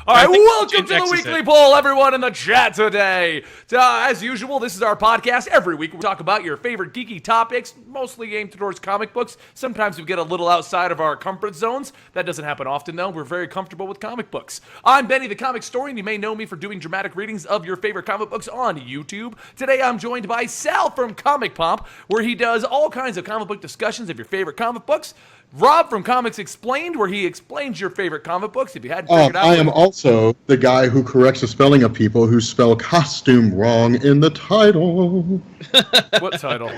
All right, welcome to the weekly poll, everyone in the chat today. As usual, this is our podcast. Every week we talk about your favorite geeky topics, mostly aimed towards comic books. Sometimes we get a little outside of our comfort zones. That doesn't happen often, though. We're very comfortable with comic books. I'm Benny, the comic historian. You may know me for doing dramatic readings of your favorite comic books on YouTube. Today I'm joined by Sal from ComicPOP, where he does all kinds of comic book discussions of your favorite comic books. Rob from Comics Explained, where he explains your favorite comic books. If you hadn't figured out, I am also the guy who corrects the spelling of people who spell costume wrong in the title. What title?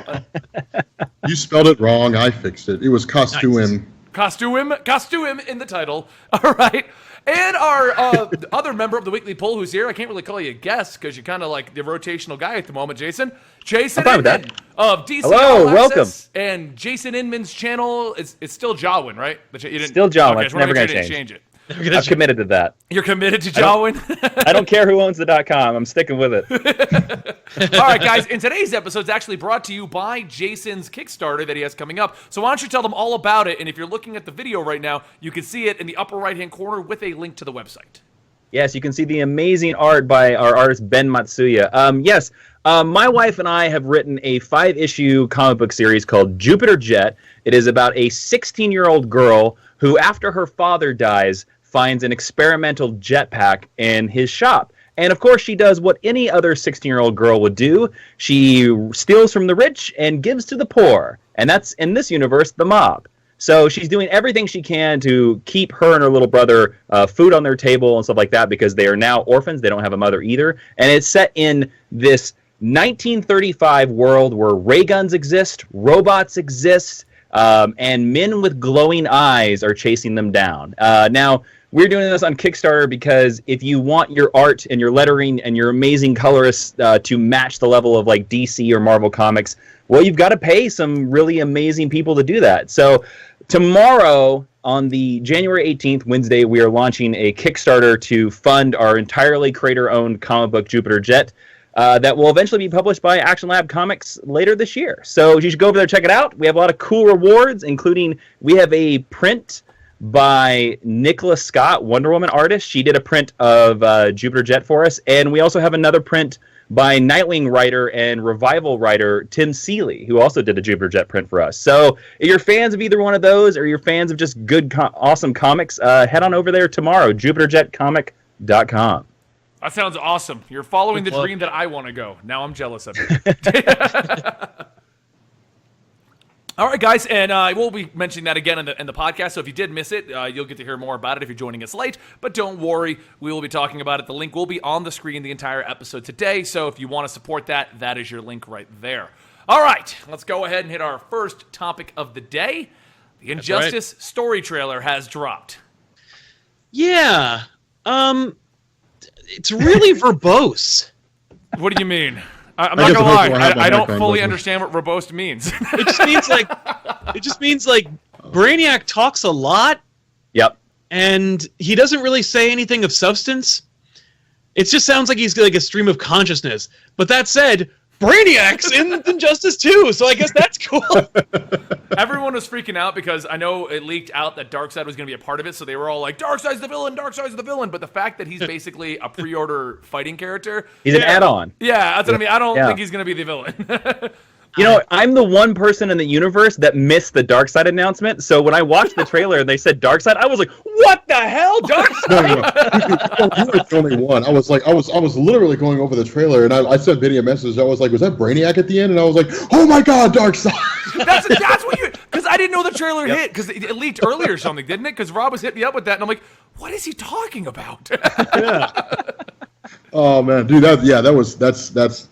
You spelled it wrong. I fixed it. It was costume. Nice. Costume in the title. All right. And our other member of the weekly poll who's here, I can't really call you a guest because you're kind of like the rotational guy at the moment, Jason. Jason Inman of DC Hello, welcome. And Jason Inman's channel is still Jawin, right? Still Jawin. Okay, It's never going to change it. I'm committed to that. You're committed to Jawin? I don't care who owns the .com. I'm sticking with it. All right, guys. And today's episode is actually brought to you by Jason's Kickstarter that he has coming up. So why don't you tell them all about it? And if you're looking at the video right now, you can see it in the upper right-hand corner with a link to the website. Yes, you can see the amazing art by our artist Ben Matsuya. My wife and I have written a 5-issue comic book series called Jupiter Jet. It is about a 16-year-old girl who, after her father dies, finds an experimental jetpack in his shop. And of course, she does what any other 16-year-old girl would do. She steals from the rich and gives to the poor. And that's, in this universe, the mob. So she's doing everything she can to keep her and her little brother food on their table and stuff like that because they are now orphans. They don't have a mother either. And it's set in this 1935 world where ray guns exist, robots exist, and men with glowing eyes are chasing them down. Now, we're doing this on Kickstarter because if you want your art and your lettering and your amazing colorists to match the level of like DC or Marvel Comics, well, you've got to pay some really amazing people to do that. So tomorrow, on the January 18th, Wednesday, we are launching a Kickstarter to fund our entirely creator-owned comic book Jupiter Jet that will eventually be published by Action Lab Comics later this year. So you should go over there, check it out. We have a lot of cool rewards, including we have a print by Nicola Scott, Wonder Woman artist. She did a print of Jupiter Jet for us. And we also have another print by Nightwing writer and Revival writer Tim Seeley, who also did a Jupiter Jet print for us. So if you're fans of either one of those or you're fans of just good, awesome comics, head on over there tomorrow, jupiterjetcomic.com. That sounds awesome. You're following the dream that I want to go. Now I'm jealous of it. All right, guys, and we'll be mentioning that again in the podcast, so if you did miss it, you'll get to hear more about it if you're joining us late, but don't worry, we will be talking about it. The link will be on the screen the entire episode today, so if you want to support that, that is your link right there. All right, let's go ahead and hit our first topic of the day. The Injustice story trailer has dropped. Yeah, it's really verbose. What do you mean? I'm not gonna lie. I don't fully understand what verbose means. It just means like Brainiac talks a lot. Yep. And he doesn't really say anything of substance. It just sounds like he's like a stream of consciousness. But that said, Brainiac's in Injustice 2, so I guess that's cool. Everyone was freaking out because I know it leaked out that Darkseid was going to be a part of it, so they were all like, Darkseid's the villain, Darkseid's the villain. But the fact that he's basically a pre-order fighting character. He's an add-on. Yeah, that's what I mean. I don't think he's going to be the villain. You know, I'm the one person in the universe that missed the Darkseid announcement. So when I watched the trailer and they said Darkseid, I was like, "What the hell, Darkseid?" No. You were the only one. I was literally going over the trailer, and I sent Vinny a message. I was like, "Was that Brainiac at the end?" And I was like, "Oh my God, Darkseid!" That's what you. Because I didn't know the trailer hit because it leaked earlier or something, didn't it? Because Rob was hitting me up with that, and I'm like, "What is he talking about?" Oh man, dude, that's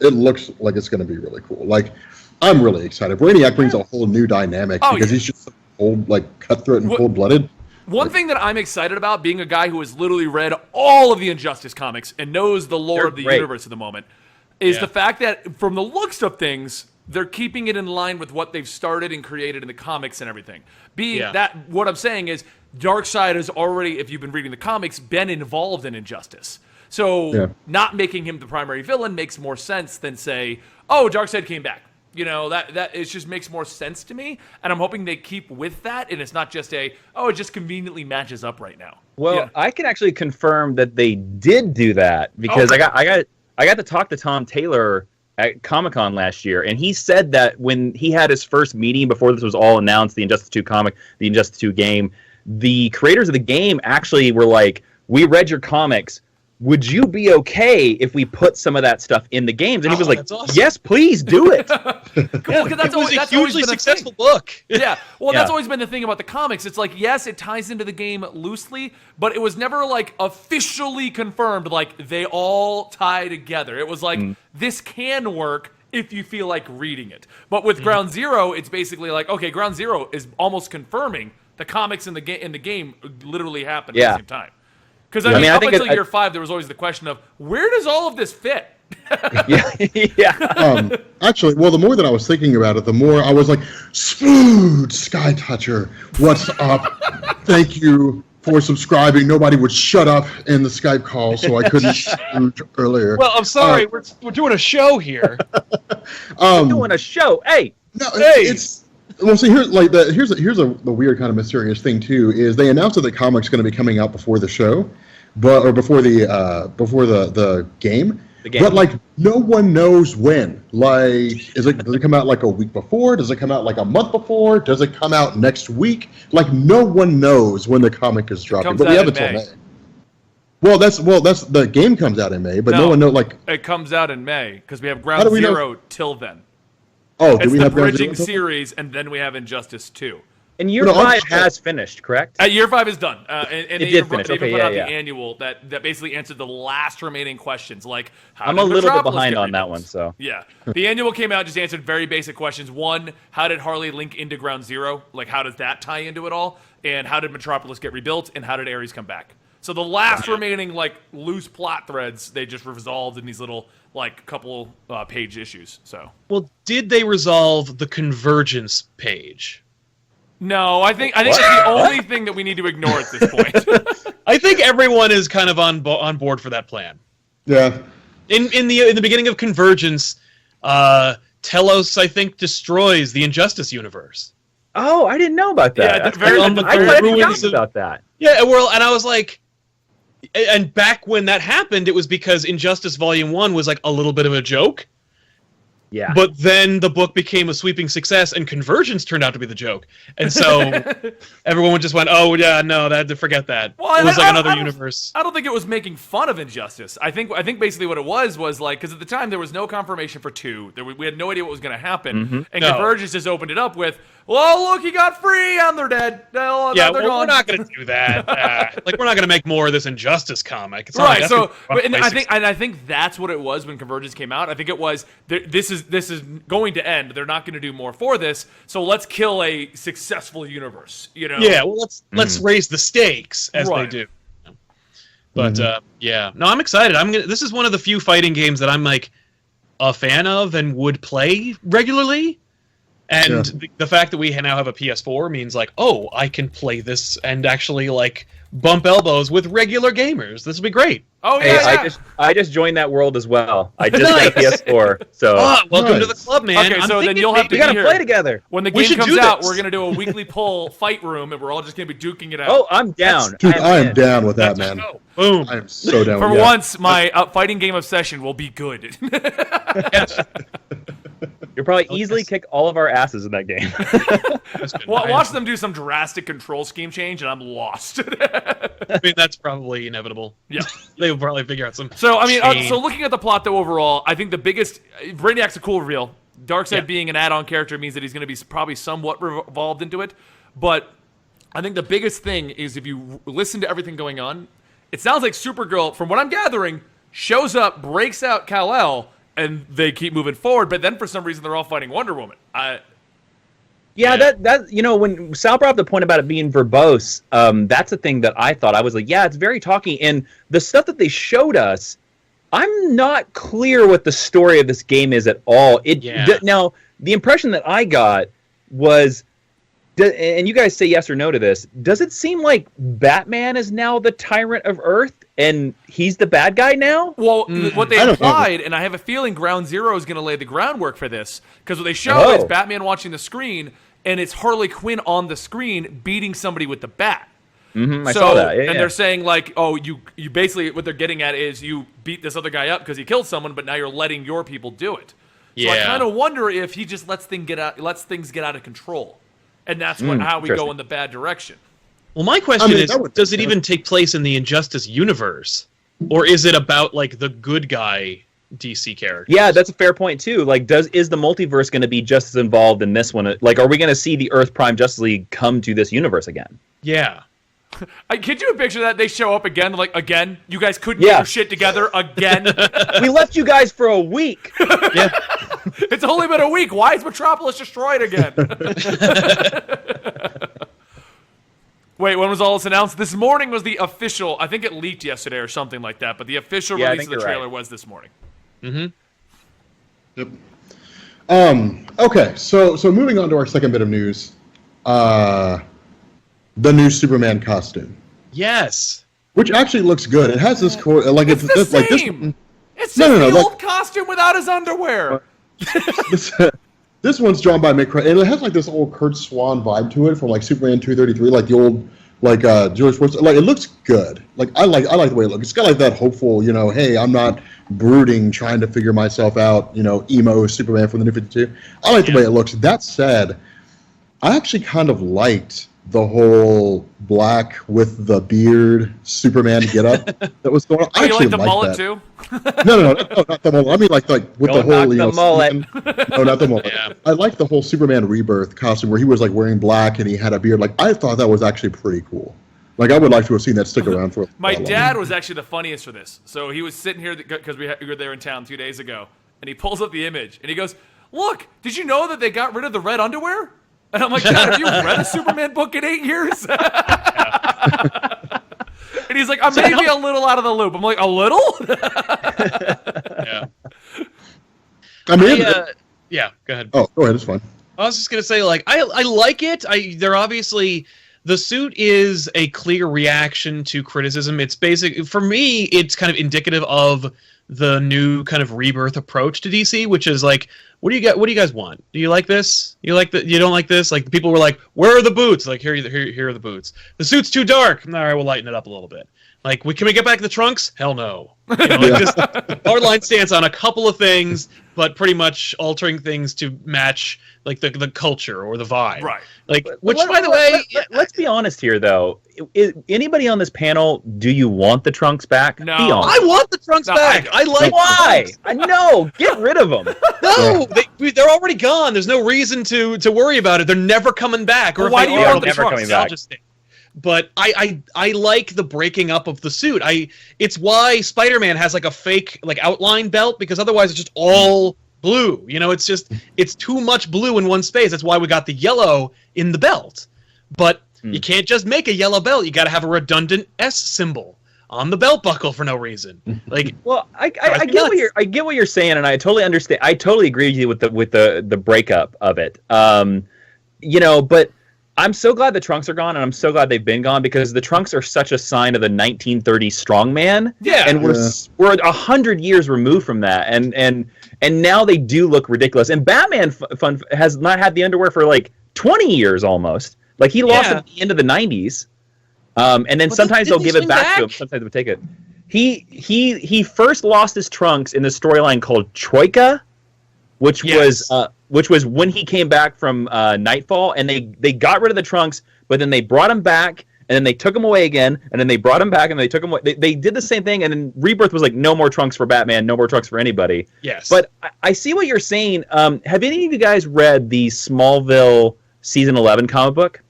it looks like it's going to be really cool. Like, I'm really excited. Brainiac brings a whole new dynamic because he's just cold, like cutthroat and cold-blooded. One thing that I'm excited about, being a guy who has literally read all of the Injustice comics and knows the lore of the universe at the moment, is the fact that from the looks of things, they're keeping it in line with what they've started and created in the comics and everything. What I'm saying is, Darkseid has already, if you've been reading the comics, been involved in Injustice. So not making him the primary villain makes more sense than say, oh, Darkseid came back. You know, that it just makes more sense to me, and I'm hoping they keep with that, and it's not just it just conveniently matches up right now. Well, I can actually confirm that they did do that because I got to talk to Tom Taylor at Comic-Con last year, and he said that when he had his first meeting before this was all announced, the Injustice 2 comic, the Injustice 2 game, the creators of the game actually were like, "We read your comics. Would you be okay if we put some of that stuff in the games?" And he was like, awesome. "Yes, please do it." Cool, it was a hugely successful book. Yeah, well, that's always been the thing about the comics. It's like, yes, it ties into the game loosely, but it was never like officially confirmed. Like they all tie together. It was like this can work if you feel like reading it. But with Ground Zero, it's basically like, okay, Ground Zero is almost confirming the comics in the game literally happen at the same time. Because I mean, up until year 5, there was always the question of where does all of this fit? Actually, well, the more that I was thinking about it, the more I was like, "Smooth Sky Toucher, what's up? Thank you for subscribing." Nobody would shut up in the Skype call, so I couldn't shoot earlier. Well, I'm sorry, we're doing a show here. We're doing a show. Hey, no, it's. Well, see, here's the weird kind of mysterious thing too. Is they announced that the comic's going to be coming out before the show, before the game. But like no one knows when. Like, does it come out like a week before? Does it come out like a month before? Does it come out next week? Like no one knows when the comic is dropping. But we have until May. Well, that's the game comes out in May, but no one knows. Like it comes out in May because we have Ground Zero till then. Oh, it's the bridging series, and then we have Injustice 2. And year 5 has finished, correct? Year 5 is done. And it did finish. They put out the annual that basically answered the last remaining questions. Like, I'm a little bit behind on that one, so. Yeah. The annual came out, just answered very basic questions. One, how did Harley link into Ground Zero? Like, how does that tie into it all? And how did Metropolis get rebuilt? And how did Ares come back? So the last remaining, like, loose plot threads, they just resolved in these little, like, couple page issues. So. Well, did they resolve the Convergence page? No, I think it's the only thing that we need to ignore at this point. I think everyone is kind of on board for that plan. Yeah. In the beginning of Convergence, Telos, I think, destroys the Injustice universe. Oh, I didn't know about that. Yeah, I forgot about that. Yeah, well, and I was like, and back when that happened, it was because Injustice Volume 1 was like a little bit of a joke. Yeah. But then the book became a sweeping success, and Convergence turned out to be the joke. And so everyone just went, "Oh yeah, no, forget that." Well, it was like another universe. I don't think it was making fun of Injustice. I think basically what it was like, because at the time there was no confirmation for 2. We had no idea what was going to happen, and Convergence just opened it up with, "Well, look, he got free, and they're dead." They're gone. We're not going to do that. Like, we're not going to make more of this Injustice comic. It's right. So, I think that's what it was when Convergence came out. I think it was this is going to end. They're not going to do more for this. So let's kill a successful universe. You know? Yeah. Well, let's raise the stakes as they do. But no, I'm excited. This is one of the few fighting games that I'm like a fan of and would play regularly. And the fact that we now have a PS4 means like, oh, I can play this and actually like bump elbows with regular gamers. This will be great. Oh yeah, I just joined that world as well. I just got a PS4, so welcome to the club, man. Okay, so then you'll have to play together. When the game comes out, we're gonna do a weekly pull fight room, and we're all just gonna be duking it out. Oh, I'm down. Dude, I am down with that, man. Boom. I am so down. For once, my fighting game obsession will be good. You'll probably easily kick all of our asses in that game. Watch them do some drastic control scheme change, and I'm lost. I mean, that's probably inevitable. Yeah. They will probably figure out some. So, I mean, so looking at the plot, though, overall, I think the biggest. Brainiac's a cool reveal. Darkseid being an add on character means that he's going to be probably somewhat revolved into it. But I think the biggest thing is if you listen to everything going on, it sounds like Supergirl, from what I'm gathering, shows up, breaks out Kal-El, and they keep moving forward, but then for some reason they're all fighting Wonder Woman. That when Sal brought up the point about it being verbose, that's the thing that I thought. I was like, yeah, it's very talky, and the stuff that they showed us, I'm not clear what the story of this game is at all. Now, the impression that I got was and you guys say yes or no to this, does it seem like Batman is now the tyrant of Earth and he's the bad guy now? Well, what they implied, and I have a feeling Ground Zero is going to lay the groundwork for this, because what they show is Batman watching the screen, and it's Harley Quinn on the screen beating somebody with the bat. I saw that. Yeah, and they're saying, like, oh, you basically, what they're getting at is you beat this other guy up because he killed someone, but now you're letting your people do it. So I kind of wonder if he just lets things get out of control. And that's how we go in the bad direction. Well, my question is, does it even take place in the Injustice universe? Or is it about, like, the good guy DC character? Yeah, that's a fair point, too. Like, is the multiverse going to be just as involved in this one? Like, are we going to see the Earth Prime Justice League come to this universe again? Yeah. Could you picture that? They show up again, like, again? You guys couldn't get your shit together again? We left you guys for a week. Yeah. It's only been a week. Why is Metropolis destroyed again? Wait, when was all this announced? This morning was the official. I think it leaked yesterday or something like that, but the official release of the trailer was this morning. Yep. Okay, so moving on to our second bit of news. The new Superman costume. Yes. Which actually looks good. It has this core, like it's the same. Like this. It's just the old costume without his underwear. This one's drawn by Mick, and it has like this old Kurt Swan vibe to it from like Superman 233, like the old George Schwartz. Like, it looks good. Like I like the way it looks. It's got like that hopeful, hey, I'm not brooding, trying to figure myself out, emo Superman from the New 52. I like the way it looks. That said, I actually kind of liked the whole black with the beard Superman getup that was going on. I actually like the mullet too? No, not the mullet. I mean, like with the whole, the mullet. No, not the mullet. Yeah. I like the whole Superman Rebirth costume where he was like wearing black and he had a beard. Like, I thought that was actually pretty cool. Like, I would like to have seen that stick around for. My dad was actually the funniest for this. So he was sitting here because we were there in town 2 days ago, and he pulls up the image and he goes, "Look, did you know that they got rid of the red underwear?" And I'm like, "Dad, have you read a Superman book in 8 years?" And he's like, "I'm maybe a little out of the loop." I'm like, "A little?" Yeah. I mean, yeah, go ahead. Oh, go ahead. It's fine. I was just gonna say, like, I like it. They're obviously, the suit is a clear reaction to criticism. It's basic for me. It's kind of indicative of the new kind of rebirth approach to DC, which is like, what do you guys want? Do you like this? You don't like this? Like, the people were like, where are the boots? Like, here are the boots. The suit's too dark. All right, we'll lighten it up a little bit. Like, can we get back the trunks? Hell no. Just hardline stance on a couple of things, but pretty much altering things to match like the culture or the vibe. Right. Like, which, by the way, let's be honest here, though. Anybody on this panel, do you want the trunks back? No. Be honest. I want the trunks back. I like why? I know. Get rid of them. No, they're already gone. There's no reason to worry about it. They're never coming back. Or why do you want the never trunks? Coming back? But I like the breaking up of the suit. It's why Spider-Man has like a fake like outline belt, because otherwise it's just all blue. It's too much blue in one space. That's why we got the yellow in the belt. But you can't just make a yellow belt. You got to have a redundant S symbol on the belt buckle for no reason. Like, well, I get what you're saying, and I totally understand. I totally agree with you with the breakup of it. But I'm so glad the trunks are gone, and I'm so glad they've been gone, because the trunks are such a sign of the 1930s strongman. Yeah, and we're 100 years removed from that, and now they do look ridiculous. And Batman has not had the underwear for like 20 years almost. Like, he lost it at the end of the 90s, and then sometimes they'll give it back to him. Sometimes they'll take it. He first lost his trunks in the storyline called Troika, which was when he came back from Nightfall, and they got rid of the trunks, but then they brought him back, and then they took him away again, and then they brought him back, and they took him away. They did the same thing, and then Rebirth was like, no more trunks for Batman, no more trunks for anybody. Yes. But I see what you're saying. Have any of you guys read the Smallville Season 11 comic book?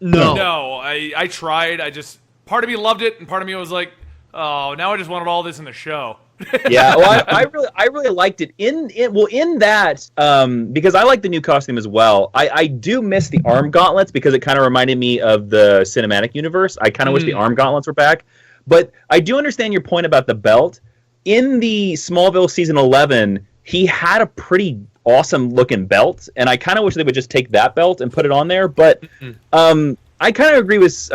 No, I tried. Part of me loved it, and part of me was like, oh, now I just wanted all this in the show. Yeah, well, I really liked it. In that, because I like the new costume as well. I do miss the arm gauntlets, because it kind of reminded me of the cinematic universe. I kind of wish the arm gauntlets were back. But I do understand your point about the belt. In the Smallville Season 11, he had a pretty awesome looking belt, and I kind of wish they would just take that belt and put it on there. But I kind of agree with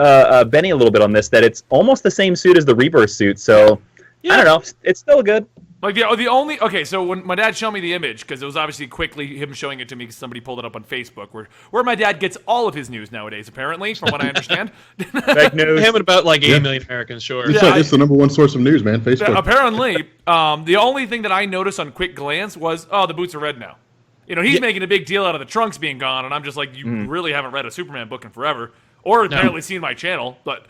Benny a little bit on this, that it's almost the same suit as the Rebirth suit. So I don't know, it's still good. Like the only so when my dad showed me the image, because it was obviously quickly him showing it to me because somebody pulled it up on Facebook, where my dad gets all of his news nowadays, apparently, from what I understand. Fake news. Him and about like 80 million Americans, sure. It's the number one source of news, man. Facebook. Yeah, apparently, the only thing that I noticed on quick glance was, the boots are red now. You know, he's making a big deal out of the trunks being gone, and I'm just like, you really haven't read a Superman book in forever, or apparently seen my channel, but.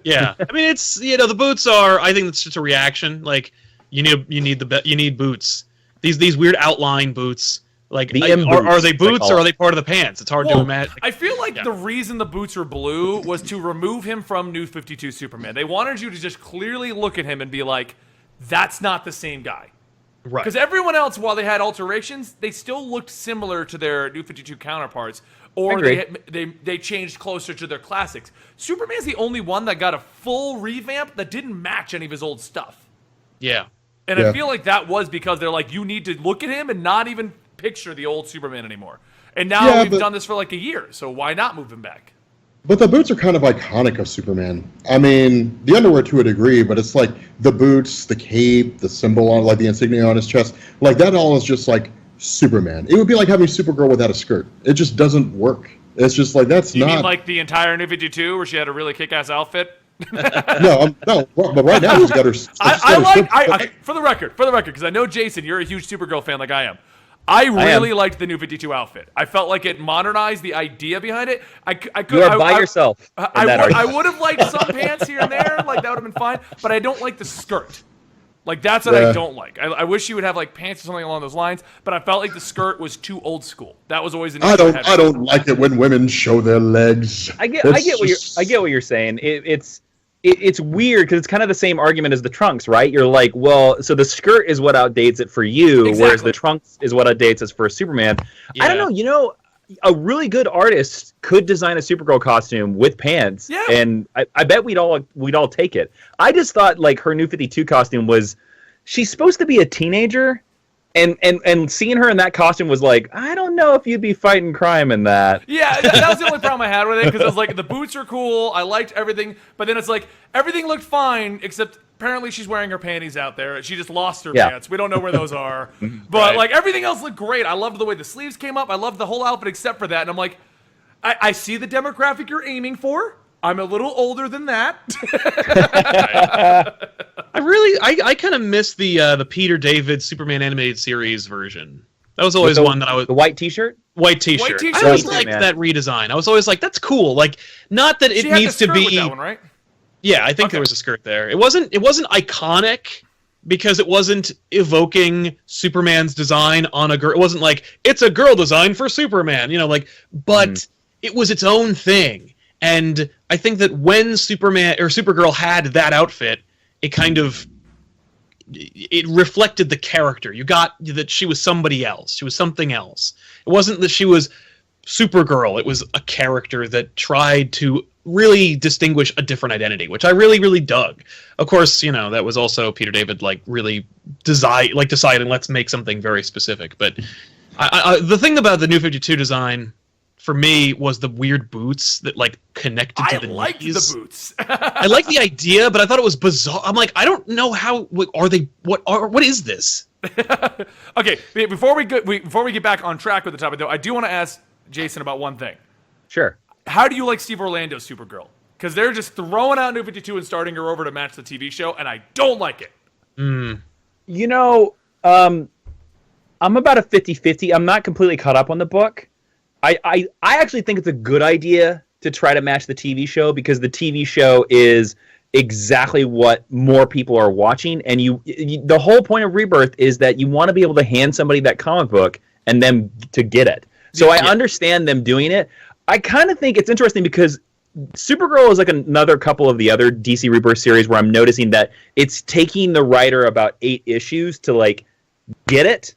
Yeah, I mean, it's, the boots are. I think it's just a reaction. Like, you need boots. These weird outline boots. Like, are they boots or are they part of the pants? It's hard to imagine. I feel like the reason the boots are blue was to remove him from New 52 Superman. They wanted you to just clearly look at him and be like, that's not the same guy. Right. Because everyone else, while they had alterations, they still looked similar to their New 52 counterparts, or they changed closer to their classics. Superman's the only one that got a full revamp that didn't match any of his old stuff. Yeah. And I feel like that was because they're like, you need to look at him and not even picture the old Superman anymore. And now we've done this for like a year, so why not move him back? But the boots are kind of iconic of Superman. I mean, the underwear to a degree, but it's like the boots, the cape, the symbol on, like the insignia on his chest, like that all is just like Superman. It would be like having Supergirl without a skirt. It just doesn't work. It's just like, that's you not... You mean like the entire New 52 where she had a really kick-ass outfit? No, but right now she's got her... For the record, because I know, Jason, you're a huge Supergirl fan like I am. I really liked the New 52 outfit. I felt like it modernized the idea behind it. You are by yourself. I would have liked some pants here and there, like that would have been fine. But I don't like the skirt. Like that's what I don't like. I wish you would have like pants or something along those lines. But I felt like the skirt was too old school. That was always an issue. I don't like it when women show their legs. I get what you're saying. It's weird because it's kind of the same argument as the trunks, right? You're like, well, so the skirt is what outdates it for you, whereas the trunks is what outdates us for Superman. Yeah. I don't know. A really good artist could design a Supergirl costume with pants, and I bet we'd all take it. I just thought like her New 52 costume she's supposed to be a teenager. And seeing her in that costume was like, I don't know if you'd be fighting crime in that. Yeah, that was the only problem I had with it, because I was like, the boots are cool, I liked everything, but then it's like, everything looked fine, except apparently she's wearing her panties out there. She just lost her pants. We don't know where those are. But like everything else looked great. I loved the way the sleeves came up. I loved the whole outfit except for that. And I'm like, I see the demographic you're aiming for. I'm a little older than that. I kind of miss the Peter David Superman animated series version. That was always one that I was... The white t-shirt? White t-shirt. I always liked that redesign. I was always like, that's cool. Like, not that it needs to be... With that one, right? Yeah, I think there was a skirt there. It wasn't iconic because it wasn't evoking Superman's design on a girl. It wasn't like, it's a girl design for Superman, but it was its own thing. And I think that when Superman or Supergirl had that outfit, it reflected the character. You got that she was somebody else. She was something else. It wasn't that she was Supergirl. It was a character that tried to really distinguish a different identity, which I really, really dug. Of course, that was also Peter David really deciding let's make something very specific. But the thing about the New 52 design for me was the weird boots that connected to the knees. I liked the boots. I like the idea, but I thought it was bizarre. I'm like, I don't know how. What is this? Okay, before we get back on track with the topic, though, I do want to ask Jason about one thing. Sure. How do you like Steve Orlando's Supergirl? Because they're just throwing out New 52 and starting her over to match the TV show, and I don't like it. I'm about a 50-50. I'm not completely caught up on the book. I actually think it's a good idea to try to match the TV show because the TV show is exactly what more people are watching. And the whole point of Rebirth is that you want to be able to hand somebody that comic book and them to get it. So I understand them doing it. I kind of think it's interesting because Supergirl is like another couple of the other DC Rebirth series where I'm noticing that it's taking the writer about 8 issues to get it.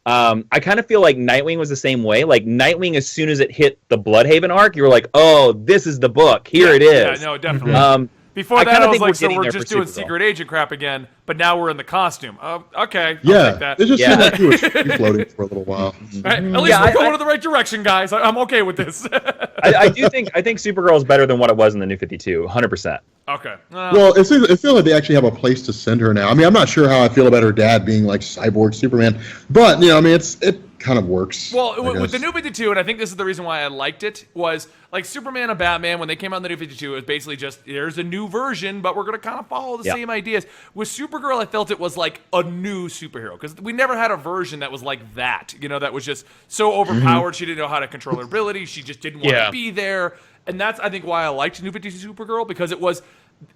I kind of feel like Nightwing was the same way. Like Nightwing, as soon as it hit the Bloodhaven arc, you were like, "Oh, this is the book. Here it is." Yeah, no, definitely. Before that, I was like, so getting we're there just for doing Supergirl. secret agent crap again, but now we're in the costume. Okay. Yeah, I'll take that. it just Yeah. seemed like he was free floating for a little while. Right, at least we're going in the right direction, guys. I'm okay with this. I think Supergirl is better than what it was in the New 52, 100%. Okay. Well, it feels like they actually have a place to send her now. I mean, I'm not sure how I feel about her dad being like cyborg Superman, but I mean, it kind of works. Well, with the New 52, and I think this is the reason why I liked it, was like Superman and Batman, when they came out in the New 52, it was basically just, there's a new version, but we're going to kind of follow the same ideas. With Supergirl, I felt it was like a new superhero, because we never had a version that was like that, that was just so overpowered, she didn't know how to control her ability, she just didn't want to be there. And that's, I think, why I liked New 52 Supergirl, because it was,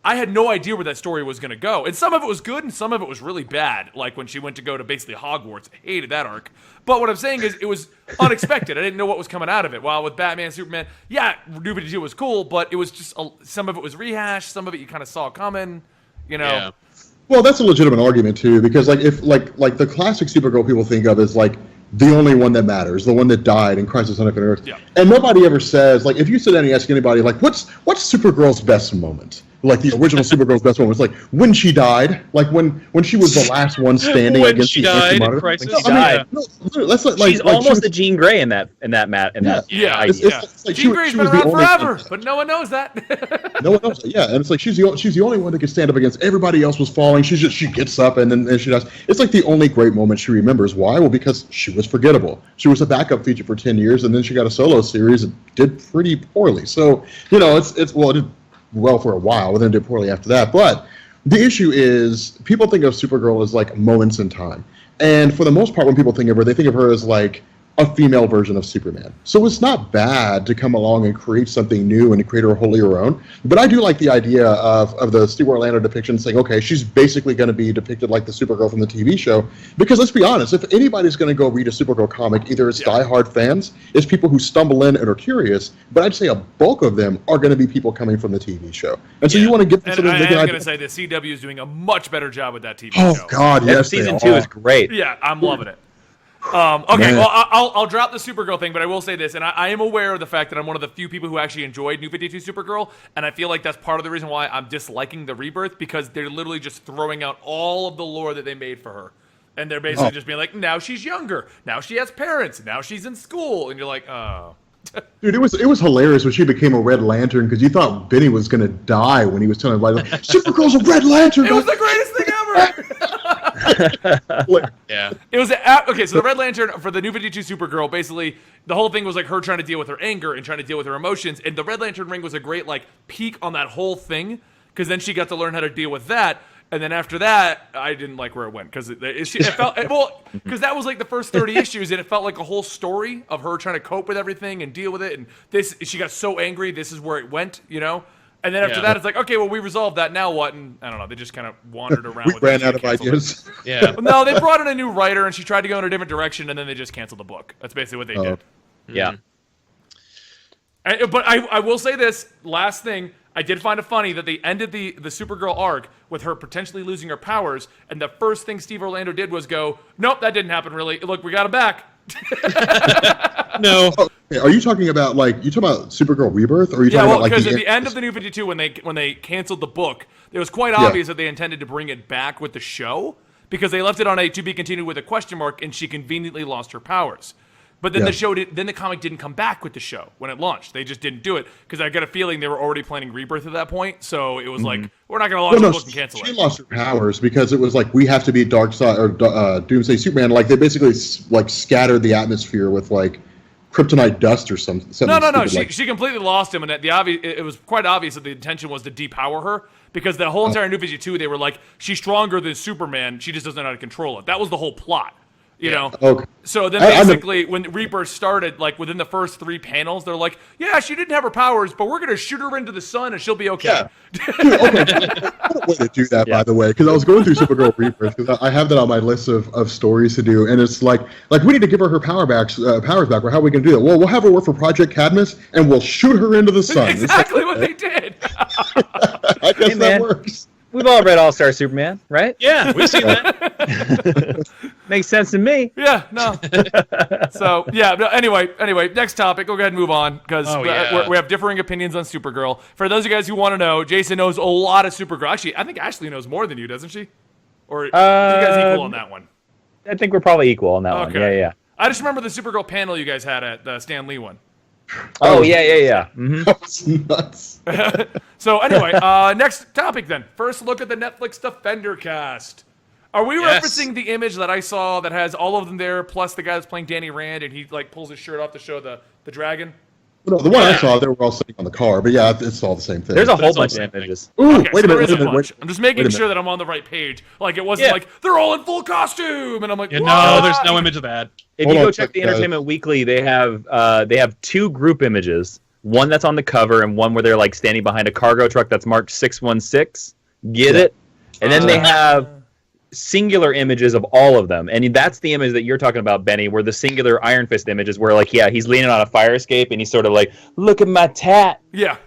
I had no idea where that story was going to go. And some of it was good, and some of it was really bad, like when she went to go to basically Hogwarts. I hated that arc. But what I'm saying is, it was unexpected. I didn't know what was coming out of it. While with Batman, Superman, New 52 was cool, but it was just, some of it was rehashed, some of it you kind of saw coming, Yeah. Well, that's a legitimate argument too, because like if like the classic Supergirl people think of as like the only one that matters, the one that died in Crisis on Infinite Earth, and nobody ever says, like, if you sit down and ask anybody, like, what's Supergirl's best moment? Like the original Supergirl's best moment was like when she died, like when she was the last one standing when against she the died in Anti-Monitor. Crisis. When she died. Let's She's almost a Jean Grey in that idea. It's like Jean Grey's been was the around only forever, but no one knows that. No one knows that. Yeah, and it's like she's the only one that could stand up against everybody else was falling. She gets up and she does. It's like the only great moment she remembers. Why? Well, because she was forgettable. She was a backup feature for 10 years, and then she got a solo series and did pretty poorly. So it did well for a while, but then did poorly after that. But the issue is people think of Supergirl as like moments in time, and for the most part, when people think of her, they think of her as like a female version of Superman. So it's not bad to come along and create something new and to create her wholly her own. But I do like the idea of the Steve Orlando depiction saying, okay, she's basically going to be depicted like the Supergirl from the TV show. Because let's be honest, if anybody's going to go read a Supergirl comic, either it's diehard fans, it's people who stumble in and are curious, but I'd say a bulk of them are going to be people coming from the TV show. And so you want to get them And sort of I am going to say the CW is doing a much better job with that TV show. Oh, God, yes, Season 2 is great. Yeah, I'm loving it. Okay, well, I'll drop the Supergirl thing, but I will say this, and I am aware of the fact that I'm one of the few people who actually enjoyed New 52 Supergirl, and I feel like that's part of the reason why I'm disliking the Rebirth, because they're literally just throwing out all of the lore that they made for her. And they're basically just being like, now she's younger, now she has parents, now she's in school, and you're like, oh. Dude, it was hilarious when she became a Red Lantern, because you thought Benny was going to die when he was telling everybody, like, Supergirl's a Red Lantern! It was the greatest thing ever! Yeah. It was okay. So the Red Lantern for the New 52 Supergirl, basically the whole thing was like her trying to deal with her anger and trying to deal with her emotions, and the Red Lantern ring was a great like peak on that whole thing, because then she got to learn how to deal with that. And then after that, I didn't like where it went, because it felt because that was like the first 30 issues, and it felt like a whole story of her trying to cope with everything and deal with it. And she got so angry. This is where it went, And then after that, it's like, okay, well, we resolved that. Now what? And I don't know. They just kind of wandered around. We ran out of ideas. Yeah. No, they brought in a new writer, and she tried to go in a different direction, and then they just canceled the book. That's basically what they did. Yeah. But I will say this last thing. I did find it funny that they ended the Supergirl arc with her potentially losing her powers, and the first thing Steve Orlando did was go, nope, that didn't happen really. Look, we got it back. No. Okay, are you talking about Supergirl Rebirth, or are you talking about because at the end of the New 52, when they canceled the book, it was quite obvious that they intended to bring it back with the show, because they left it on a to be continued with a question mark, and she conveniently lost her powers. But then the comic didn't come back with the show when it launched. They just didn't do it, because I got a feeling they were already planning Rebirth at that point. So it was like, we're not going to launch the book and cancel it. She lost her powers because it was like, we have to be Darkseid or Doomsday Superman. Like, they basically like scattered the atmosphere with like kryptonite dust or something. No. She completely lost him, and it was quite obvious that the intention was to depower her, because the whole entire New 52, they were like, she's stronger than Superman. She just doesn't know how to control it. That was the whole plot. You know? Okay. So then basically, when Rebirth started, like within the first 3 panels, they're like, yeah, she didn't have her powers, but we're going to shoot her into the sun and she'll be okay. Yeah. Dude, okay. What a way to do that, by the way, because I was going through Supergirl Rebirth, because I have that on my list of stories to do, and it's like we need to give her powers back. Well, how are we going to do that? Well, we'll have her work for Project Cadmus, and we'll shoot her into the sun. Exactly what they did. I guess that works. We've all read All-Star Superman, right? Yeah, we've seen that. Makes sense to me. Yeah, no. So, yeah, no, anyway, next topic. We'll go ahead and move on because we have differing opinions on Supergirl. For those of you guys who want to know, Jason knows a lot of Supergirl. Actually, I think Ashley knows more than you, doesn't she? Or are you guys equal on that one? I think we're probably equal on that one. Yeah. I just remember the Supergirl panel you guys had at the Stan Lee one. Oh, yeah. Mm-hmm. That's nuts. So anyway, next topic then. First look at the Netflix Defender cast. Are we referencing the image that I saw that has all of them there, plus the guy that's playing Danny Rand, and he like pulls his shirt off to show the dragon? No, the one I saw, they were all sitting on the car, but yeah, it's all the same thing. There's a whole bunch of images. Ooh, Okay, wait so a minute. I'm just making sure that I'm on the right page. Like, it wasn't like, they're all in full costume, and I'm like, no, there's no image of that. If you go check the Entertainment Weekly, they have 2 group images. One that's on the cover, and one where they're like standing behind a cargo truck that's marked 616. Get it? And then they have singular images of all of them, and that's the image that you're talking about, Benny, where the singular Iron Fist image is where like he's leaning on a fire escape and he's sort of like, look at my tat. Yeah,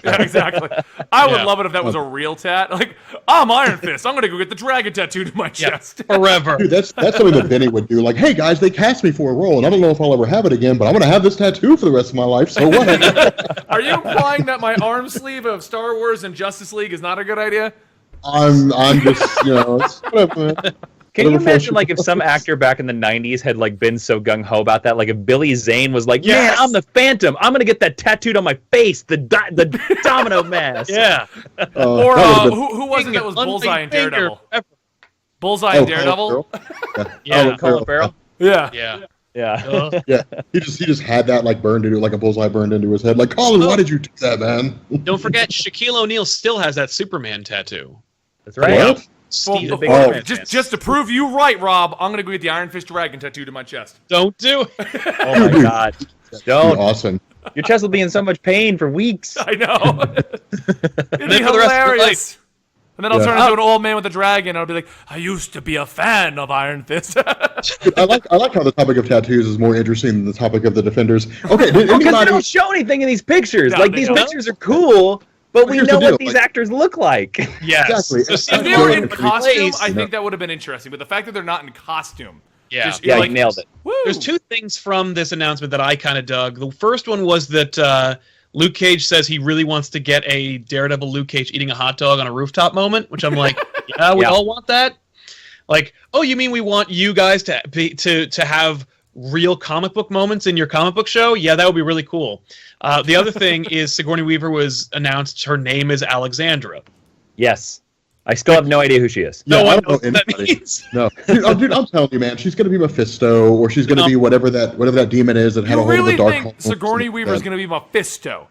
exactly. I would love it if that was a real tat. Like, I'm Iron Fist, I'm gonna go get the dragon tattooed to my chest forever. Dude, that's something that Benny would do. Like, hey guys, they cast me for a role, and I don't know if I'll ever have it again, but I'm gonna have this tattoo for the rest of my life. So what? Are you implying that my arm sleeve of Star Wars and Justice League is not a good idea? I'm just, it's whatever. Can you imagine, like, if some actor back in the 90s had, like, been so gung-ho about that? Like, if Billy Zane was like, man, I'm the Phantom. I'm going to get that tattooed on my face, the domino mask. Yeah. Or who was it that was Bullseye in Daredevil? Bullseye in Daredevil? Colin Farrell? Yeah. Yeah, he just had that like burned into like a bullseye burned into his head. Like, Colin, why did you do that, man? Don't forget, Shaquille O'Neal still has that Superman tattoo. That's right. What? Just to prove you right, Rob, I'm gonna go get the Iron Fist dragon tattooed to my chest. Don't do it. Oh my God! Don't. Awesome. Your chest will be in so much pain for weeks. I know. It'd be for the rest of your hilarious. And then I'll turn into an old man with a dragon. I'll be like, I used to be a fan of Iron Fist. I like how the topic of tattoos is more interesting than the topic of the Defenders. Okay, because they don't show anything in these pictures. No, like, these pictures are cool, but we know what these actors look like. Yes. Exactly. If they were in costume, I think that would have been interesting. But the fact that they're not in costume. Yeah, you nailed it. Woo. There's 2 things from this announcement that I kind of dug. The first one was that Luke Cage says he really wants to get a Daredevil Luke Cage eating a hot dog on a rooftop moment, which I'm like, yeah, we all want that. Like, oh, you mean we want you guys to have real comic book moments in your comic book show? Yeah, that would be really cool. The other thing is Sigourney Weaver was announced her name is Alexandra. Yes. I still have no idea who she is. No, I I don't don't know know what that anybody. means. No, dude, I'm telling you, man, she's gonna be Mephisto, or she's gonna be whatever that demon is that had a You hold of really the dark. think Sigourney Weaver is going to be Mephisto?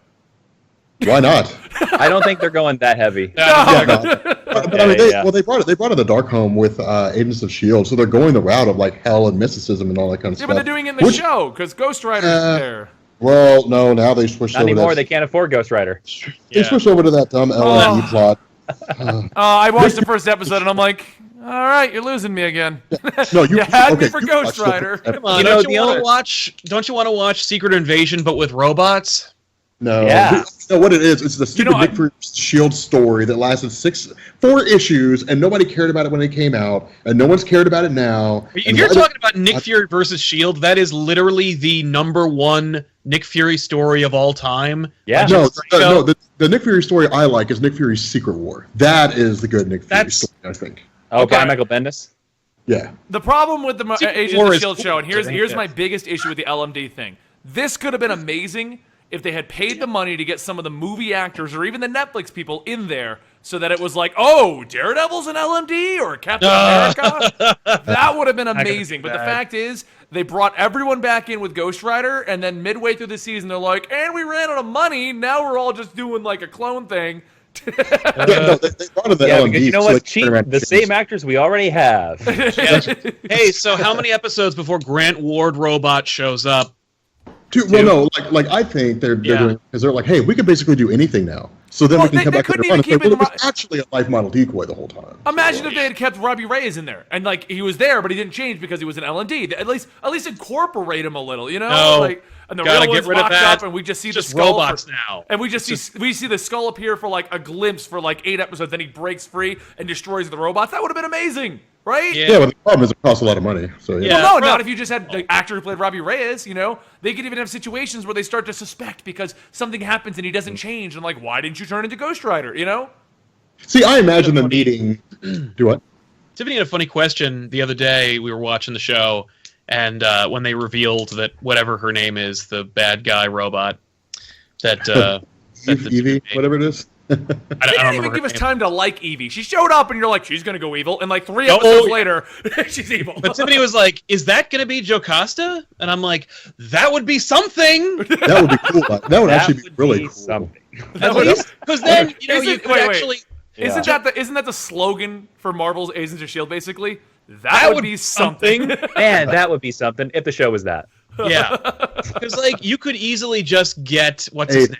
Why not? I don't think they're going that heavy. Yeah, no. But I mean, they brought it in the Darkholme with Agents of S.H.I.E.L.D., so they're going the route of like hell and mysticism and all that kind of stuff. Yeah, but they're doing it in the show because Ghost Rider's there. Well, no, now they switched Not over. anymore. They can't afford Ghost Rider. They switched over to that dumb LMD plot. I watched the first episode and I'm like, all right, you're losing me again. No, you had me for you Ghost watched Rider. Come on, don't you want to watch Secret Invasion but with robots? No. Yeah. You know what it is? It's the stupid Nick Fury S.H.I.E.L.D. story that lasted 4 issues, and nobody cared about it when it came out, and no one's cared about it now. If you're talking about Nick Fury versus S.H.I.E.L.D., that is literally the #1 Nick Fury story of all time. Yeah. No, the Nick Fury story I like is Nick Fury's Secret War. That is the good Nick Fury story, I think. Okay, Michael Bendis? Yeah. The problem with the Agents of S.H.I.E.L.D. show, and here's my yes. biggest issue with the LMD thing. This could have been amazing if they had paid the money to get some of the movie actors or even the Netflix people in there so that it was like, oh, Daredevil's an LMD or Captain America? That would have been amazing. But the fact is, they brought everyone back in with Ghost Rider, and then midway through the season, they're like, and we ran out of money. Now we're all just doing like a clone thing. They brought in the LMD, because you know so what's cheap? The same actors we already have. Hey, so how many episodes before Grant Ward Robot shows up? Well, no, like I think they're doing because they're like, hey, we can basically do anything now. So then we can come back to the run. It was actually a life model decoy the whole time. Imagine if they had kept Robbie Reyes in there, and like he was there, but he didn't change because he was an LMD. At least incorporate him a little, you know? No, and the gotta real get one's rid of locked that. up, and we just see Just the skull robots now. And we see the skull appear for like a glimpse for like 8 episodes. Then he breaks free and destroys the robots. That would have been amazing, right? Yeah, but the problem is it costs a lot of money. So yeah. Well, no, not if you just had the actor who played Robbie Reyes, you know? They could even have situations where they start to suspect because something happens and he doesn't change, and like, why didn't you turn into Ghost Rider, you know? See, I imagine them needing... Do what? Tiffany had a funny question the other day. We were watching the show, and when they revealed that whatever her name is, the bad guy robot, that... Evie, whatever it is. They didn't even give us time to like Evie. She showed up, and you're like, she's gonna go evil, and like 3 episodes later, she's evil. But Tiffany was like, "Is that gonna be Jocasta?" And I'm like, "That would be something." That would be cool. That would actually be really cool. Something. At least, because then you could actually. Isn't that the slogan for Marvel's Agents of S.H.I.E.L.D., basically? That would be something. Man, that would be something if the show was that. Yeah. Because, like, you could easily just get, what's his name?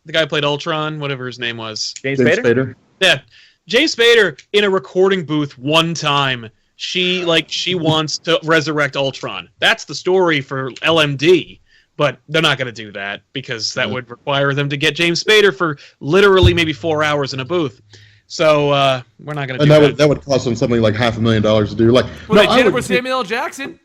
The guy who played Ultron, whatever his name was. James Spader? Yeah. James Spader, in a recording booth one time, she wants to resurrect Ultron. That's the story for LMD. But they're not going to do that because that would require them to get James Spader for literally maybe 4 hours in a booth. So we're not going to do that. That would cost them something like $500,000 to do. Like, well, they did it with Samuel L. Jackson.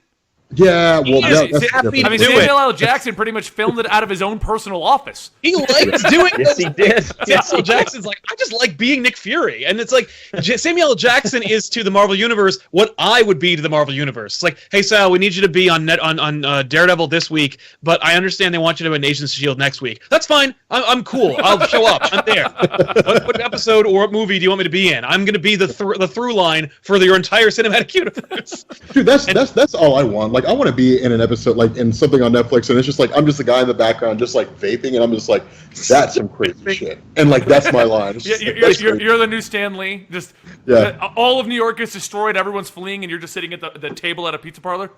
Yeah, well, that's happy I mean, Samuel L. Jackson pretty much filmed it out of his own personal office. He likes doing Yes, he did. Samuel Jackson's like, I just like being Nick Fury. And it's like, Samuel L. Jackson is to the Marvel Universe what I would be to the Marvel Universe. It's like, hey, Sal, we need you to be on Daredevil this week, but I understand they want you to be an Agents of S.H.I.E.L.D. next week. That's fine. I'm cool. I'll show up. I'm there. What episode or what movie do you want me to be in? I'm going to be the through line for your entire cinematic universe. Dude, that's all I want. Like, I want to be in an episode, like in something on Netflix, and it's just like I'm just the guy in the background, just like vaping, and I'm just like, that's some crazy shit, and like that's my line. You're the new Stan Lee. Just all of New York is destroyed. Everyone's fleeing, and you're just sitting at the table at a pizza parlor.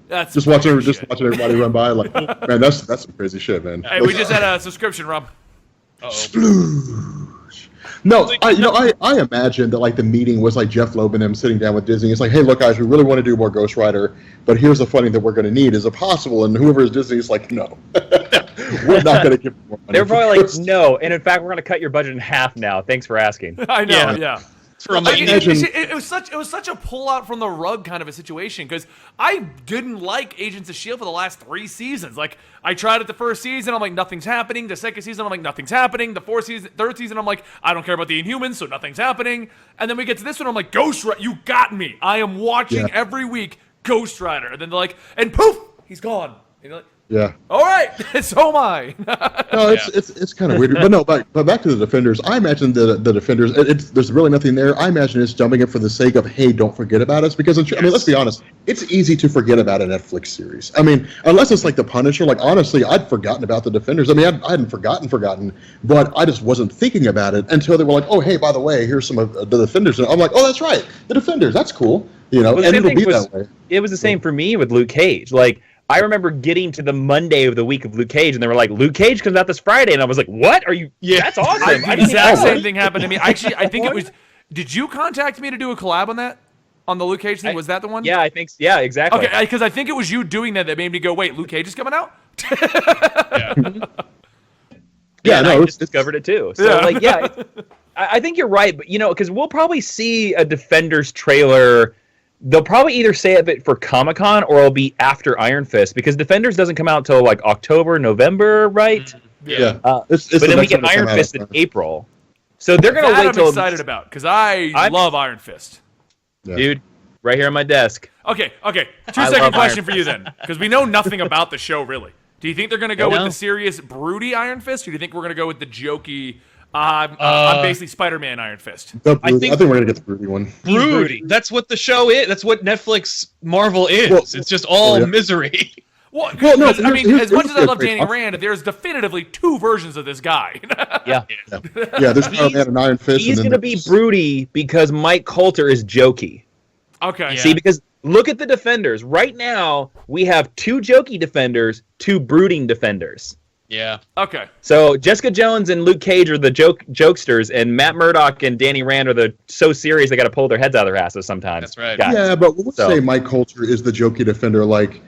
That's just watching everybody run by. Like, man, that's some crazy shit, man. Hey, we just had a subscription, Rob. Sploosh. No, I imagine that like the meeting was like Jeff Loeb and them sitting down with Disney. It's like, hey, look, guys, we really want to do more Ghost Rider, but here's the funding that we're going to need. Is it possible? And whoever is Disney is like, no, we're not going to give more money. They're probably like, no, and in fact, we're going to cut your budget in half now. Thanks for asking. I know, yeah. It was such a pull out from the rug kind of a situation because I didn't like Agents of S.H.I.E.L.D. for the last 3 seasons. Like, I tried it the first season, I'm like, nothing's happening. The second season, I'm like, nothing's happening. The third season, I'm like, I don't care about the Inhumans, so nothing's happening. And then we get to this one, I'm like, Ghost Rider, you got me. I am watching every week Ghost Rider. And then they're like, and poof, he's gone. And you're like, yeah. All right, so am I. No, it's kind of weird, but no. Back to the Defenders. I imagine the Defenders. There's really nothing there. I imagine it's dumping it for the sake of, hey, don't forget about us. Because I mean, let's be honest. It's easy to forget about a Netflix series. I mean, unless it's like The Punisher. Like honestly, I'd forgotten about the Defenders. I mean, I hadn't forgotten, but I just wasn't thinking about it until they were like, oh, hey, by the way, here's some of the Defenders. And I'm like, oh, that's right, the Defenders. That's cool. You know, and it'll be that way. It was the same for me with Luke Cage. Like, I remember getting to the Monday of the week of Luke Cage, and they were like, Luke Cage comes out this Friday, and I was like, what? Are you? Yeah, that's awesome. The exact same thing happened to me. Actually, I think it was. Did you contact me to do a collab on that? On the Luke Cage thing? Was that the one? Yeah, I think. Yeah, exactly. Okay, because I think it was you doing that made me go, wait, Luke Cage is coming out? Yeah, no, I just discovered it too. So, like, yeah, I think you're right, but because we'll probably see a Defenders trailer. They'll probably either save it for Comic-Con or it'll be after Iron Fist because Defenders doesn't come out until like October, November, right? Yeah. But then we get Iron Fist in April. So they're going to wait till... I'm excited about because I love Iron Fist. Yeah. Dude, right here on my desk. Okay. 2-second question for you then because we know nothing about the show really. Do you think they're going to go with the serious, broody Iron Fist or do you think we're going to go with the jokey... I'm basically Spider-Man Iron Fist. I think we're going to get the broody one. Broody. That's what the show is. That's what Netflix Marvel is. Well, it's just all misery. Well, no, I mean, as much as I love Danny Rand, there's definitively 2 versions of this guy. Yeah, there's Spider-Man and Iron Fist. He's going to be broody because Mike Coulter is jokey. Okay. See, because look at the Defenders. Right now, we have 2 jokey Defenders, 2 brooding Defenders. Yeah. Okay. So Jessica Jones and Luke Cage are the jokesters, and Matt Murdock and Danny Rand are the so serious they got to pull their heads out of their asses sometimes. That's right. Guys. Yeah, but let's say Mike Coulter is the jokey Defender. Like,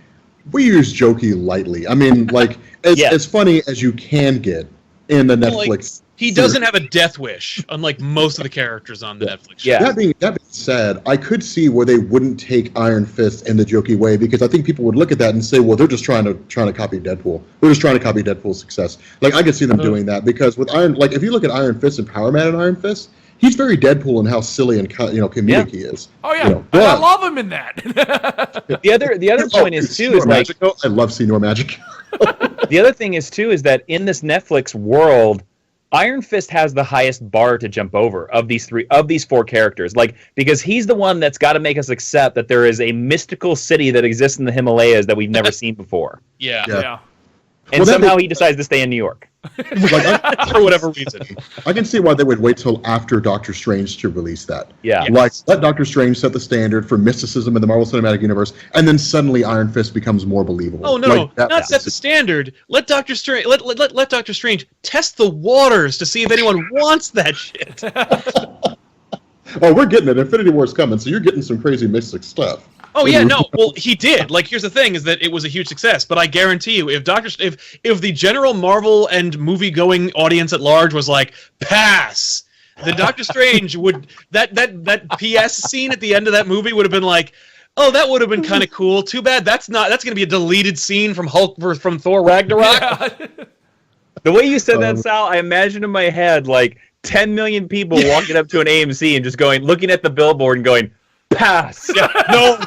we use jokey lightly. I mean, like, as funny as you can get in the Netflix He doesn't have a death wish, unlike most of the characters on the Netflix show. Yeah. That being said, I could see where they wouldn't take Iron Fist in the jokey way, because I think people would look at that and say, well, they're just trying to copy Deadpool. They're just trying to copy Deadpool's success. Like, I could see them doing that, because with if you look at Iron Fist and Power Man and Iron Fist, he's very Deadpool in how silly and comedic he is. Oh yeah, I love him in that. The other point is too is like I love Senor Magic. The other thing is too is that in this Netflix world, Iron Fist has the highest bar to jump over of these four characters. Like, because he's the one that's got to make us accept that there is a mystical city that exists in the Himalayas that we've never seen before. Yeah. And somehow he decides to stay in New York. For whatever reason. I can see why they would wait till after Doctor Strange to release that. Yeah. Like, let Doctor Strange set the standard for mysticism in the Marvel Cinematic Universe, and then suddenly Iron Fist becomes more believable. Oh no, not set the standard. Let Doctor Strange let Doctor Strange test the waters to see if anyone wants that shit. Oh, we're getting it. Infinity War's coming, so you're getting some crazy mystic stuff. Oh yeah, no. Well, he did. Like, here's the thing: is that it was a huge success. But I guarantee you, if the general Marvel and movie-going audience at large was like, pass, then Doctor Strange would that PS scene at the end of that movie would have been like, oh, that would have been kind of cool. Too bad that's going to be a deleted scene from from Thor Ragnarok. Yeah. The way you said that, Sal, I imagine in my head like 10 million people walking up to an AMC and just looking at the billboard and going, pass. Yeah, no.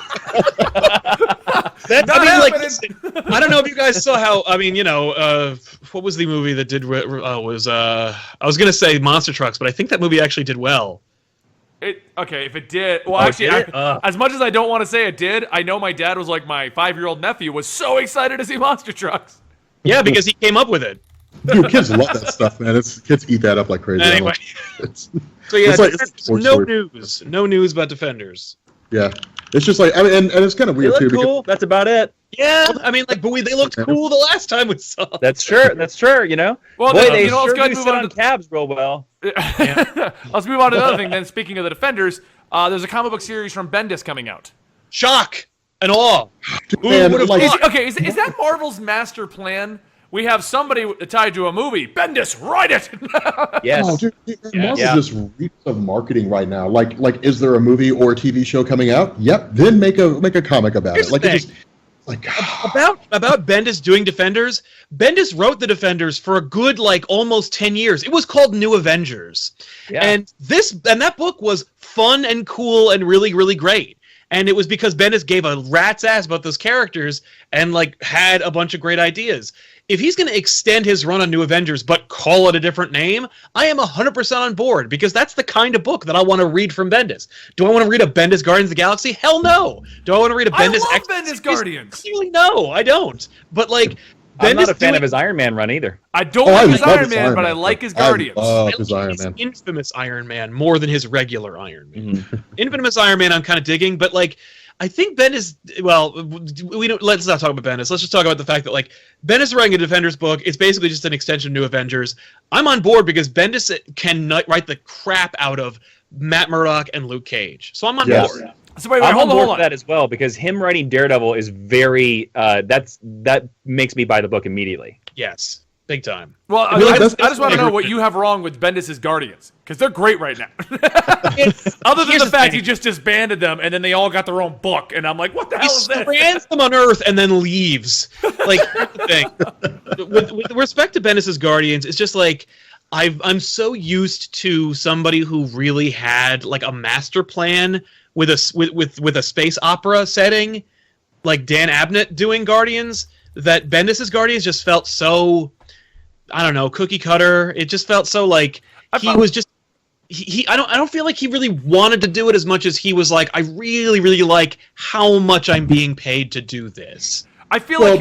I don't know if you guys saw how. I mean, what was the movie that did? I was gonna say Monster Trucks, but I think that movie actually did well. If it did, well, as much as I don't want to say it did, I know my dad was like, my 5-year-old nephew was so excited to see Monster Trucks. Yeah, because he came up with it. Dude, kids love that stuff, man. Kids eat that up like crazy. Anyway, so yeah, no news about Defenders. Yeah, it's just like, I mean, and it's kind of weird They too. look cool. That's about it. Yeah, I mean, like, but they looked cool the last time we saw them. That's true. Well, boy, they let's sure go do move sit on on cabs real well. Let's move on to another thing then. Speaking of the Defenders, there's a comic book series from Bendis coming out. Shock and awe. Man, Is that Marvel's master plan? We have somebody tied to a movie. Bendis, write it. Yes. Oh, dude, Marvel just reeks of marketing right now. Like, is there a movie or a TV show coming out? Yep. Then make a comic about Here's it. Like, the it thing. just About Bendis doing Defenders. Bendis wrote the Defenders for a good almost 10 years. It was called New Avengers, and that book was fun and cool and really, really great. And it was because Bendis gave a rat's ass about those characters and had a bunch of great ideas. If he's going to extend his run on New Avengers but call it a different name, I am 100% on board, because that's the kind of book that I want to read from Bendis. Do I want to read a Bendis Guardians of the Galaxy? Hell no. Do I want to read a Bendis Bendis Guardians. Clearly no, I don't. But I'm not a fan of his Iron Man run either. I don't like his Iron Man, but I like his Guardians. I love his Iron Man. Infamous Iron Man more than his regular Iron Man. Mm-hmm. Infamous Iron Man I'm kind of digging, but I think Bendis. Well, let's not talk about Bendis. Let's just talk about the fact that Bendis writing a Defenders book. It's basically just an extension of New Avengers. I'm on board because Bendis can write the crap out of Matt Murdock and Luke Cage. So I'm on board. So wait, I'm hold on board on. for that as well, because him writing Daredevil is very. That makes me buy the book immediately. Yes. Big time. Well, I just want to know what you have wrong with Bendis' Guardians, because they're great right now. Other than the fact he just disbanded them, and then they all got their own book, and I'm like, what the hell is this? He strands them on Earth and then leaves. Here's the thing. With respect to Bendis' Guardians, it's just I'm so used to somebody who really had a master plan with a space opera setting, like Dan Abnett doing Guardians, that Bendis' Guardians just felt so, I don't know, cookie cutter. It just felt so he was just I don't feel like he really wanted to do it as much as he was I really, really like how much I'm being paid to do this. I feel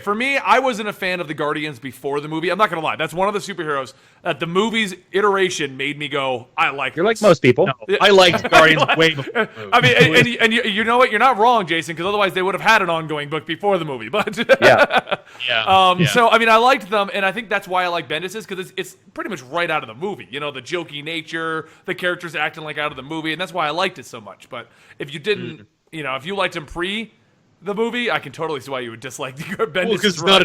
for me, I wasn't a fan of the Guardians before the movie. I'm not going to lie. That's one of the superheroes that the movie's iteration made me go, I like. You're like most people. No, I liked Guardians way before. I mean, and you know what? You're not wrong, Jason, because otherwise they would have had an ongoing book before the movie. But yeah. So I mean, I liked them, and I think that's why I like Bendis, because it's pretty much right out of the movie. The jokey nature, the characters acting out of the movie, and that's why I liked it so much. But if you didn't, if you liked him pre the movie, I can totally see why you would dislike Bendis. Because it's not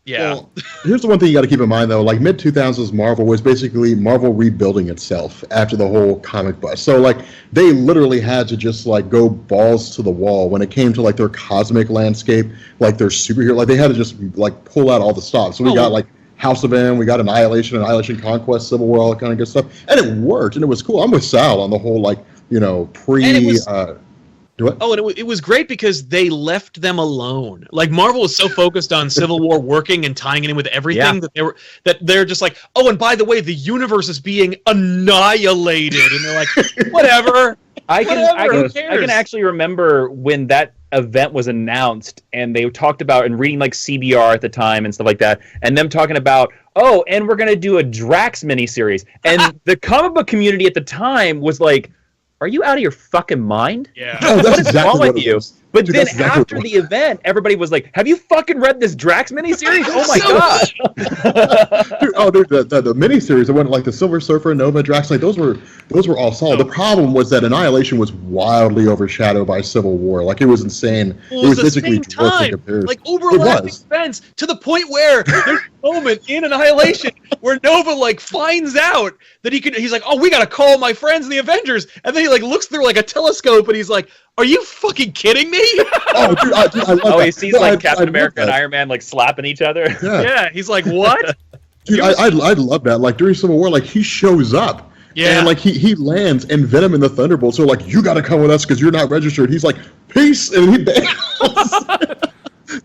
Yeah. Well, here's the one thing you got to keep in mind, though. Like, mid-2000s Marvel was basically Marvel rebuilding itself after the whole comic bust. So, like, they literally had to just, like, go balls to the wall when it came to, like, their cosmic landscape, like, their superhero. Like, they had to just, like, pull out all the stops. So we got, like, House of M, we got Annihilation, Conquest, Civil War, all that kind of good stuff. And it worked, and it was cool. I'm with Sal on the whole, like, you know, and it was great because they left them alone. Like, Marvel was so focused on Civil War working and tying it in with everything that they're just like, oh, and by the way, the universe is being annihilated, and they're like, whatever. I can actually remember when that event was announced, and they talked about and reading like CBR at the time and stuff like that, and them talking about, oh, and we're gonna do a Drax miniseries, and the comic book community at the time was like, are you out of your fucking mind? Yeah. No, what is wrong with you? But dude, then after the event, everybody was like, have you fucking read this Drax miniseries? Oh my god. Dude, the miniseries that went like the Silver Surfer, Nova, Drax, like those were all solid. The problem was that Annihilation was wildly overshadowed by Civil War. Like, it was insane. Well, it was the same time, like overlapping events, to the point where there's a moment in Annihilation where Nova like finds out that he's like, oh, we gotta call my friends in the Avengers, and then he like looks through like a telescope and he's like, are you fucking kidding me? Oh, dude, I love that. He sees like Captain America and Iron Man like slapping each other. Yeah, he's like, what? Dude, I love that. Like, during Civil War, like, he shows up. Yeah. And, like, he lands, and Venom and the Thunderbolts are like, you gotta come with us because you're not registered. He's like, peace, and he bails.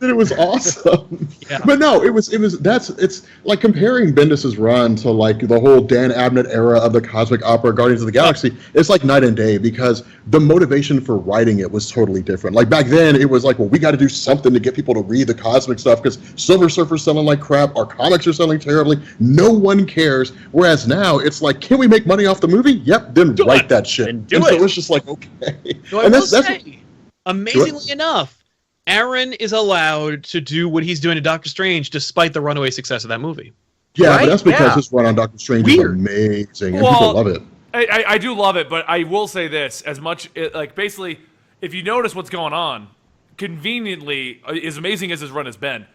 And it was awesome. Yeah. But no, it's like comparing Bendis's run to, like, the whole Dan Abnett era of the cosmic opera Guardians of the Galaxy. It's like night and day because the motivation for writing it was totally different. Like, back then, it was like, well, we got to do something to get people to read the cosmic stuff because Silver Surfer's selling like crap, our comics are selling terribly, no one cares. Whereas now, it's like, can we make money off the movie? Yep, then write that shit. And so it's just like, okay. So I will say, amazingly enough, Aaron is allowed to do what he's doing to Doctor Strange despite the runaway success of that movie. Yeah, right? But that's because his run on Doctor Strange is amazing, and people love it. I do love it, but I will say this: as much like basically, if you notice what's going on, conveniently, as amazing as his run has been,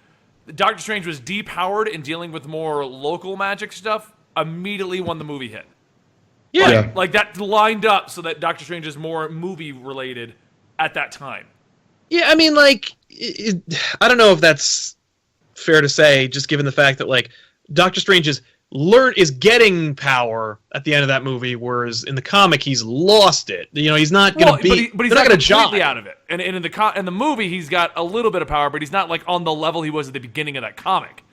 Doctor Strange was depowered and dealing with more local magic stuff. Immediately when the movie hit, like that lined up so that Doctor Strange is more movie related at that time. Yeah, I mean, like, I don't know if that's fair to say, just given the fact that, like, Doctor Strange is getting power at the end of that movie, whereas in the comic he's lost it. You know, he's not going to be. But he's not completely out of it. And in the movie, he's got a little bit of power, but he's not like on the level he was at the beginning of that comic.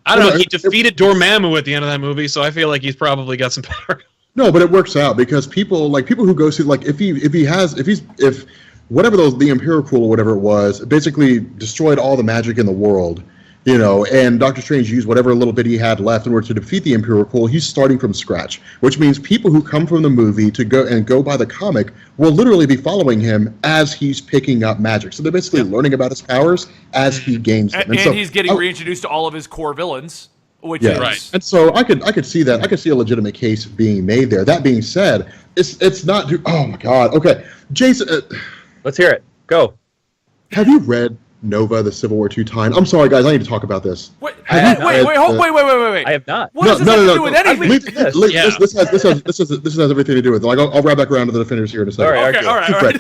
I don't know. He defeated Dormammu at the end of that movie, so I feel like he's probably got some power. No, but it works out because people who go see, like, if whatever the Imperial or whatever it was, basically destroyed all the magic in the world, you know, and Doctor Strange used whatever little bit he had left in order to defeat the Imperial. He's starting from scratch, which means people who come from the movie to go by the comic will literally be following him as he's picking up magic. So they're basically learning about his powers as he gains them. And he's getting reintroduced to all of his core villains, which is... Right. And so I could see that. I could see a legitimate case being made there. That being said, it's not... Oh, my God. Okay. Jason... Let's hear it. Go. Have you read Nova, the Civil War II tie-in? I'm sorry, guys. I need to talk about this. Wait. I have not. What does this have to do with anything? This has everything to do with it. Like, I'll wrap back around to the Defenders here in a second. All right.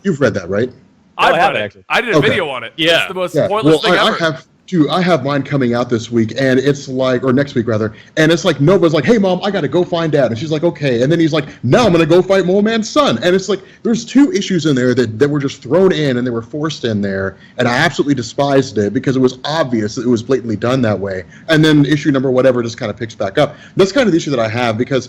You've read that, right? I haven't actually. I did a video on it. Yeah. It's the most pointless thing ever. I have mine coming out this week, and it's like, or next week rather, and it's like Nova's like, hey Mom, I gotta go find Dad, and she's like, okay, and then he's like, now I'm gonna go fight Mole Man's son, and it's like, there's two issues in there that were just thrown in, and they were forced in there, and I absolutely despised it because it was obvious that it was blatantly done that way, and then issue number whatever just kind of picks back up. That's kind of the issue that I have because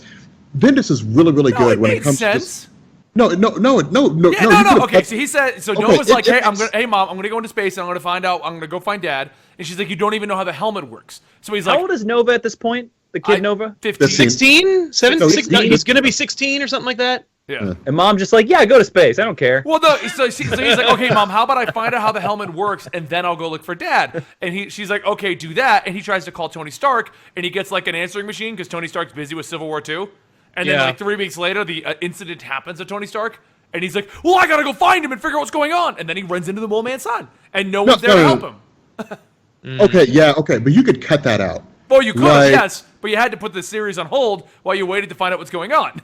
Bendis is really good when it comes to this. No. Okay, so he said. So Nova's like, "Hey, Mom, I'm gonna go into space and I'm gonna go find Dad." And she's like, "You don't even know how the helmet works." So he's like, "How old is Nova at this point? The kid Nova? 15, 16, 17. He's gonna be 16 or something like that." Yeah. And Mom just like, "Yeah, go to space. I don't care." Well, no. So he's like, "Okay, Mom, how about I find out how the helmet works and then I'll go look for Dad?" And she's like, "Okay, do that." And he tries to call Tony Stark and he gets like an answering machine because Tony Stark's busy with Civil War II. And then like 3 weeks later, the incident happens to Tony Stark. And he's like, well, I gotta go find him and figure out what's going on. And then he runs into the Mole Man's son. And no one's there to help him. Okay, yeah, okay, but you could cut that out. Well, you could, yes, but you had to put the series on hold while you waited to find out what's going on.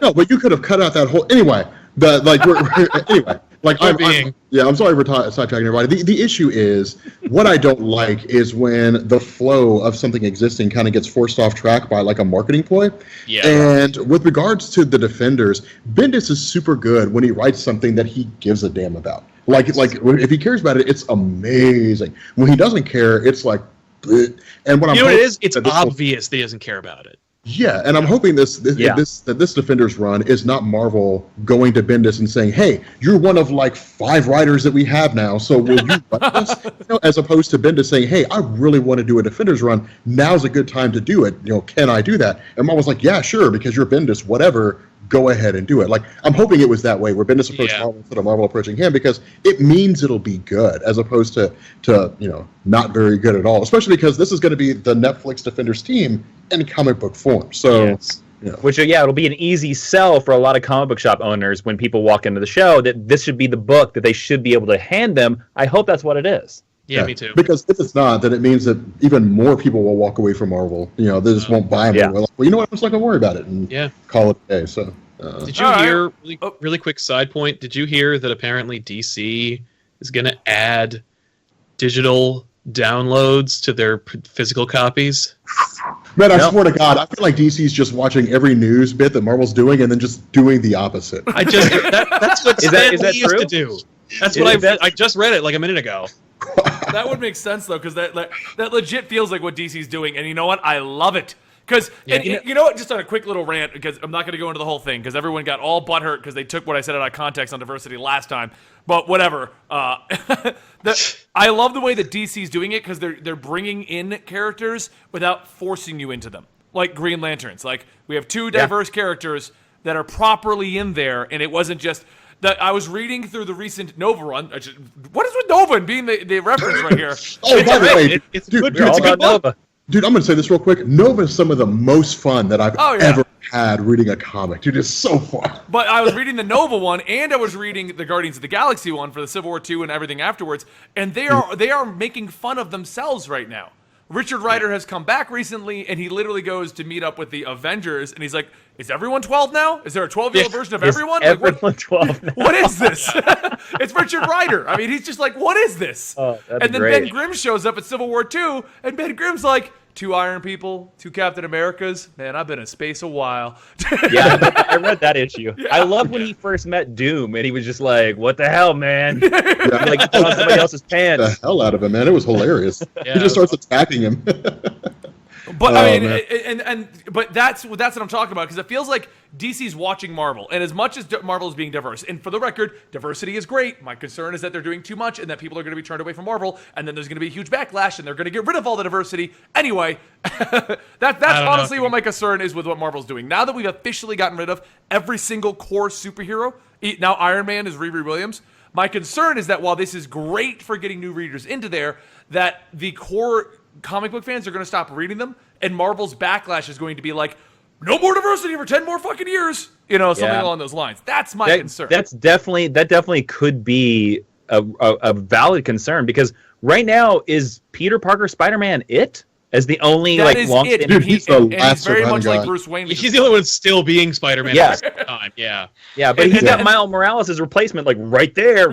No, but you could have cut out that whole. Anyway, anyway. Like I'm sorry for sidetracking everybody. The issue is what I don't like is when the flow of something existing kind of gets forced off track by like a marketing ploy. Yeah. And with regards to the Defenders, Bendis is super good when he writes something that he gives a damn about. Like if he cares about it, it's amazing. When he doesn't care, it's like. And what you know what it is? It's obvious that he doesn't care about it. Yeah, and I'm hoping this Defenders run is not Marvel going to Bendis and saying, "Hey, you're one of like 5 writers that we have now, so will you write this?" As opposed to Bendis saying, "Hey, I really want to do a Defenders run. Now's a good time to do it. Can I do that?" And Marvel's like, "Yeah, sure, because you're Bendis. Whatever, go ahead and do it." Like I'm hoping it was that way, where Bendis approached Marvel instead of Marvel approaching him, because it means it'll be good, as opposed to not very good at all. Especially because this is going to be the Netflix Defenders team in comic book form. So, which it'll be an easy sell for a lot of comic book shop owners when people walk into the show that this should be the book that they should be able to hand them. I hope that's what it is. Yeah, me too. Because if it's not, then it means that even more people will walk away from Marvel. They just won't buy them. Yeah. Well, you know what? I'm just not going to worry about it and call it a day. So, did you hear, really quick side point, did you hear that apparently DC is going to add digital downloads to their physical copies? Man, I swear to God, I feel like DC's just watching every news bit that Marvel's doing and then just doing the opposite. That's what Stan Lee used to do. That's what I just read it like a minute ago. That would make sense though, because that legit feels like what DC's doing, and you know what? I love it. Because you know what? Just on a quick little rant, because I'm not going to go into the whole thing, because everyone got all butthurt because they took what I said out of context on diversity last time. But whatever. I love the way that DC's doing it, because they're bringing in characters without forcing you into them, like Green Lanterns. Like we have 2 diverse characters that are properly in there, and it wasn't just. I was reading through the recent Nova run. What is with Nova and being the reference right here? Oh, by the way, it's a good Nova. Dude, I'm going to say this real quick. Nova is some of the most fun that I've ever had reading a comic. Dude, it's so fun. But I was reading the Nova one, and I was reading the Guardians of the Galaxy one for the Civil War II and everything afterwards, and they are making fun of themselves right now. Richard Rider has come back recently, and he literally goes to meet up with the Avengers, and he's like, "Is everyone 12 now? Is there a 12-year-old version of everyone? Everyone 12 now. What is this?" It's Richard Rider. I mean, he's just like, "What is this?" Oh, that's and then great. Ben Grimm shows up at Civil War II, and Ben Grimm's like, 2 Iron People, 2 Captain Americas. Man, I've been in space a while. Yeah, I read that issue. Yeah. I love when he first met Doom, and he was just like, "What the hell, man?" He like put on somebody else's pants. The hell out of him, man. It was hilarious. He just starts attacking him. But I mean, but that's what I'm talking about, because it feels like DC's watching Marvel, and as much as Marvel is being diverse, and for the record, diversity is great. My concern is that they're doing too much, and that people are going to be turned away from Marvel, and then there's going to be a huge backlash, and they're going to get rid of all the diversity anyway. That's honestly what my concern is with what Marvel's doing. Now that we've officially gotten rid of every single core superhero, now Iron Man is Riri Williams. My concern is that while this is great for getting new readers into there, that the core comic book fans are going to stop reading them, and Marvel's backlash is going to be like, no more diversity for 10 more fucking years, something along those lines. That's my concern. That definitely could be a valid concern, because right now, is Peter Parker Spider-Man it as the only long it. Dude, he's very much guy. like Bruce Wayne. He's the only one still being Spider-Man at the time. Yeah, but he's got Miles Morales' replacement right there.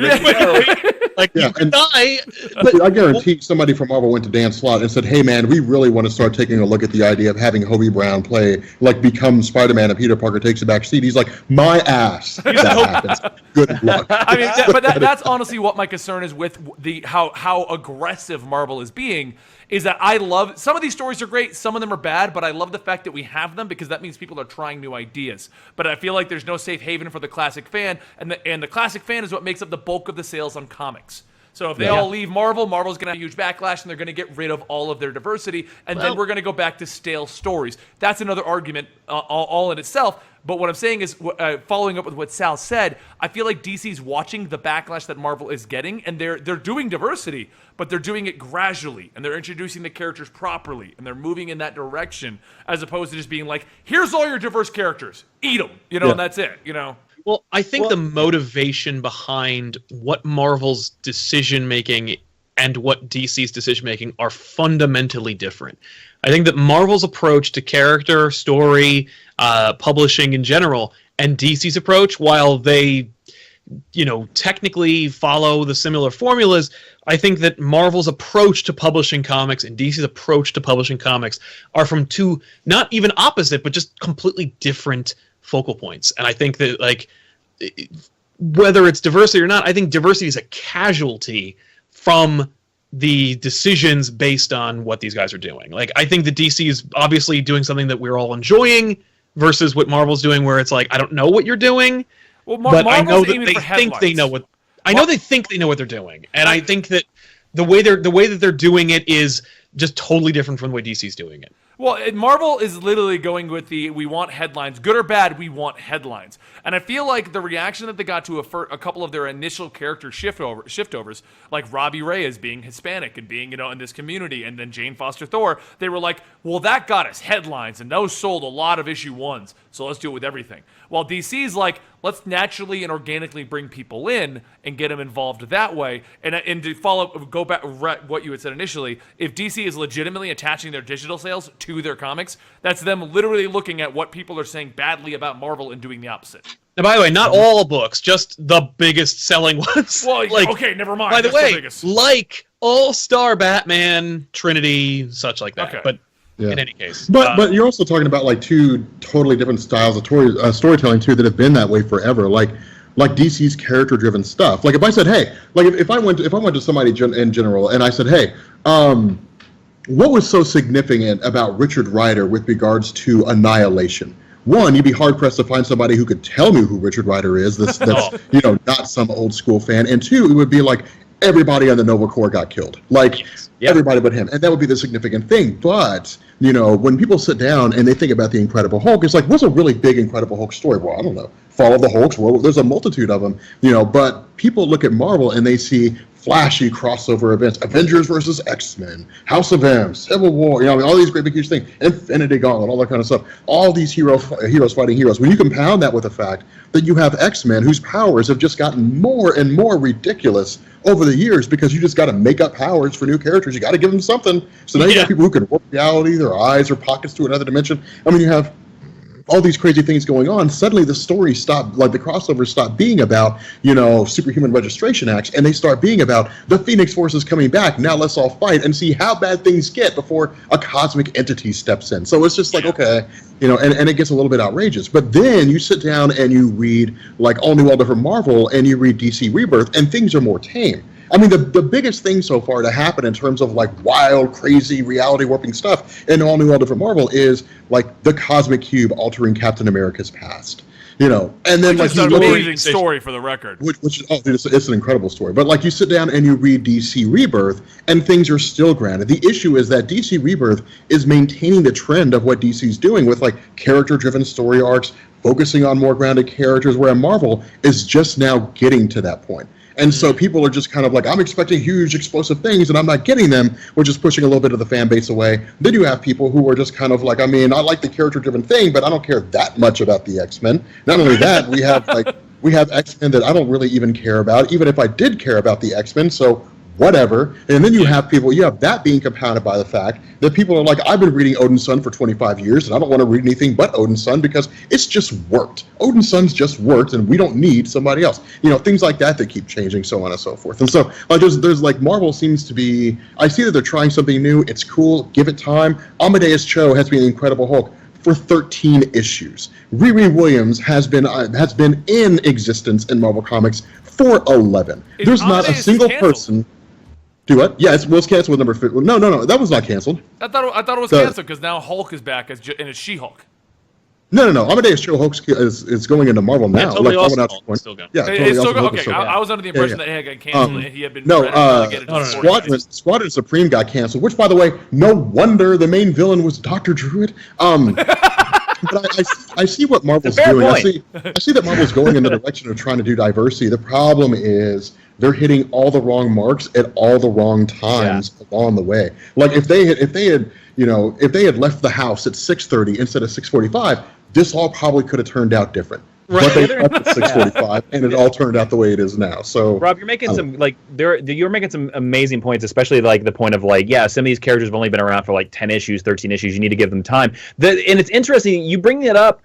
You could die. But I guarantee somebody from Marvel went to Dan Slott and said, "Hey man, we really want to start taking a look at the idea of having Hobie Brown become Spider-Man, and Peter Parker takes a back seat." He's like, "My ass." That happens. Good luck. I mean, but that's honestly what my concern is with how aggressive Marvel is being. Is that I love some of these stories are great, some of them are bad, but I love the fact that we have them, because that means people are trying new ideas. But I feel like there's no safe haven for the classic fan, and the classic fan is what makes up the bulk of the sales on comics. So if they all leave Marvel's going to have a huge backlash, and they're going to get rid of all of their diversity, and then we're going to go back to stale stories. That's another argument all in itself. But what I'm saying is, following up with what Sal said, I feel like DC's watching the backlash that Marvel is getting, and they're doing diversity, but they're doing it gradually, and they're introducing the characters properly, and they're moving in that direction, as opposed to just being like, here's all your diverse characters, eat them, and that's it, Well, I think the motivation behind what Marvel's decision-making and what DC's decision-making are fundamentally different. I think that Marvel's approach to character, story, publishing in general, and DC's approach, while they, technically follow the similar formulas, I think that Marvel's approach to publishing comics and DC's approach to publishing comics are from two, not even opposite, but just completely different focal points. And I think that, whether it's diversity or not, I think diversity is a casualty from the decisions based on what these guys are doing. I think the DC is obviously doing something that we're all enjoying versus what Marvel's doing, where it's I don't know what you're doing, but Marvel's I know that they think headlights. they know what. I know they think they know what they're doing, and I think that the way that they're doing it is just totally different from the way DC's doing it. Well, Marvel is literally going with we want headlines. Good or bad, we want headlines. And I feel like the reaction that they got to a couple of their initial character shiftovers, like Robbie Reyes being Hispanic and being, in this community, and then Jane Foster Thor, they were like, well, that got us headlines, and those sold a lot of issue 1s, so let's do it with everything. While DC's like, let's naturally and organically bring people in and get them involved that way. And to go back what you had said initially, if DC is legitimately attaching their digital sales to their comics, that's them literally looking at what people are saying badly about Marvel and doing the opposite. Now, by the way, not all books, just the biggest selling ones. Well, okay, never mind. By the way, like All-Star Batman, Trinity, such like that. Okay. But in any case. But you're also talking about two totally different styles of storytelling too that have been that way forever. Like DC's character-driven stuff. If I said, hey, if I went to somebody in general and I said, hey, what was so significant about Richard Rider with regards to Annihilation? One, you'd be hard-pressed to find somebody who could tell me who Richard Rider is that's not some old-school fan. And two, it would be everybody on the Nova Corps got killed. Everybody but him. And that would be the significant thing. But, when people sit down and they think about the Incredible Hulk, it's what's a really big Incredible Hulk story? Well, I don't know. Fall of the Hulks. Well, there's a multitude of them. But people look at Marvel and they see flashy crossover events. Avengers versus X-Men. House of M. Civil War. All these great big huge things. Infinity Gauntlet. All that kind of stuff. All these heroes fighting heroes. When you compound that with the fact that you have X-Men whose powers have just gotten more and more ridiculous over the years because you just got to make up powers for new characters. You got to give them something. So now you got people who can warp reality, their eyes or pockets to another dimension. You have all these crazy things going on. Suddenly the story stopped, the crossovers stop being about, superhuman registration acts, and they start being about the Phoenix Force is coming back. Now let's all fight and see how bad things get before a cosmic entity steps in. So it's just okay, and it gets a little bit outrageous. But then you sit down and you read All New, All Different Marvel, and you read DC Rebirth, and things are more tame. The biggest thing so far to happen in terms of wild, crazy, reality warping stuff in All New, All Different Marvel is the Cosmic Cube altering Captain America's past. And then it's an amazing story for the record. It's an incredible story. But you sit down and you read DC Rebirth, and things are still grounded. The issue is that DC Rebirth is maintaining the trend of what DC's doing with character-driven story arcs, focusing on more grounded characters, where Marvel is just now getting to that point. And so people are just kind of I'm expecting huge, explosive things, and I'm not getting them, which is pushing a little bit of the fan base away. Then you have people who are just kind of I like the character-driven thing, but I don't care that much about the X-Men. Not only that, we have X-Men that I don't really even care about, even if I did care about the X-Men, so whatever. And then you have that being compounded by the fact that people are I've been reading Odin's Son for 25 years, and I don't want to read anything but Odin's Son because it's just worked. Odin's Son's just worked, and we don't need somebody else. Things like that keep changing, so on and so forth. And so there's Marvel seems to be, I see that they're trying something new. It's cool. Give it time. Amadeus Cho has been Incredible Hulk for 13 issues. Riri Williams has been in existence in Marvel Comics for 11. There's not a single person. Do what? Yeah, it was canceled with number 50. No, that was not canceled. I thought it was canceled because now Hulk is back and it's She-Hulk. No. Amadeus Cho Hulk is going into Marvel now. Totally still going. Yeah, totally it's still going. Okay, I was under the impression that it had canceled. He had been Squadron Supreme got canceled. Which, by the way, no wonder the main villain was Dr. Druid. But I see what Marvel's doing. I see that Marvel's going in the direction of trying to do diversity. The problem is they're hitting all the wrong marks at all the wrong times along the way. If they had left the house at 6:30 instead of 6:45, this all probably could have turned out different. But they cut the 645, and it all turned out the way it is now. So, Rob, you're making you're making some amazing points, especially like the point of like, yeah, some of these characters have only been around for like 10 issues, 13 issues. You need to give them time. And it's interesting you bring that up.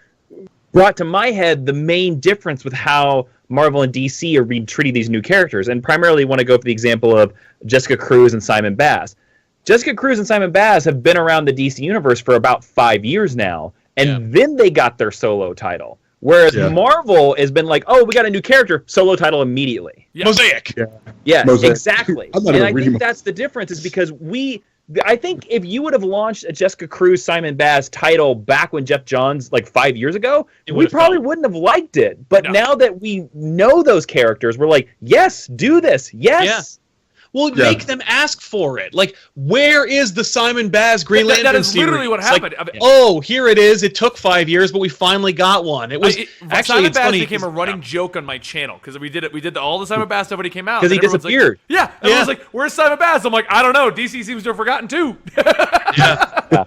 Brought to my head the main difference with how Marvel and DC are treating these new characters, and primarily want to go for the example of Jessica Cruz and Simon Baz. Jessica Cruz and Simon Baz have been around the DC universe for about 5 years now, and then they got their solo title. Whereas Marvel has been like, oh, we got a new character, solo title immediately. Yeah. Mosaic. Yeah, Mosaic. Exactly. And I think that's the difference, is because I think if you would have launched a Jessica Cruz, Simon Baz title back when Jeff Johns, like 5 years ago, we probably wouldn't have liked it. But now that we know those characters, we're like, yes, do this. Yes. Yeah. Well, make them ask for it. Like, where is the Simon Baz Green Lantern That is series? literally what happened. Like, oh, here it is. It took 5 years, but we finally got one. It was actually Simon Baz funny. became a running joke on my channel because we did all the Simon Baz stuff when he came out. Because he disappeared. Like, everyone's like, "Where's Simon Baz?" I'm like, "I don't know. DC seems to have forgotten too." Well,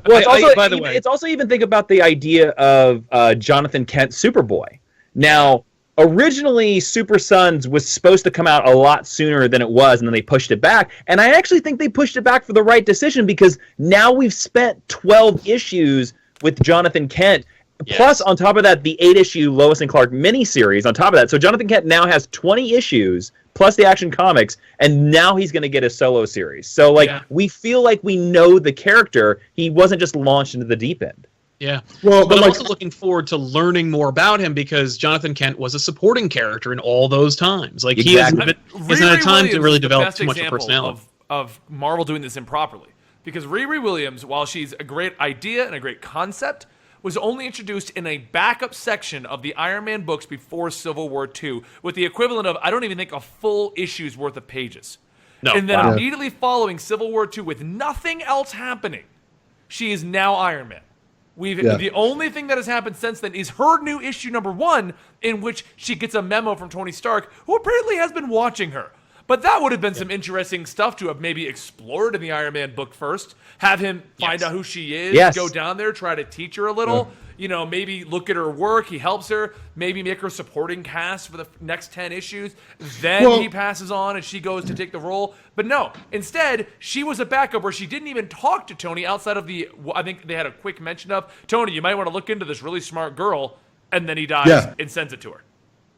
it's also by the way, it's also even think about the idea of Jonathan Kent, Superboy. Now, originally, Super Sons was supposed to come out a lot sooner than it was, and then they pushed it back. And I actually think they pushed it back for the right decision, because now we've spent 12 issues with Jonathan Kent. Yes. Plus, on top of that, the 8-issue Lois and Clark miniseries on top of that. So Jonathan Kent now has 20 issues, plus the Action Comics, and now he's going to get a solo series. So, we feel like we know the character. He wasn't just launched into the deep end. Yeah. Well, but I'm also looking forward to learning more about him, because Jonathan Kent was a supporting character in all those times. Like, he hasn't had time to really develop too much of a personality. Of Marvel doing this improperly. Because Riri Williams, while she's a great idea and a great concept, was only introduced in a backup section of the Iron Man books before Civil War II, with the equivalent of, I don't even think, a full issue's worth of pages. No. And then immediately following Civil War II, with nothing else happening, she is now Iron Man. The only thing that has happened since then is her new issue #1, in which she gets a memo from Tony Stark, who apparently has been watching her. But that would have been some interesting stuff to have maybe explored in the Iron Man book first. Have him find out who she is, go down there, try to teach her a little. You know, maybe look at her work. He helps her. Maybe make her supporting cast for the next 10 issues. Then he passes on and she goes to take the role. But no, instead, she was a backup where she didn't even talk to Tony outside of I think they had a quick mention of, Tony, you might want to look into this really smart girl. And then he dies and sends it to her.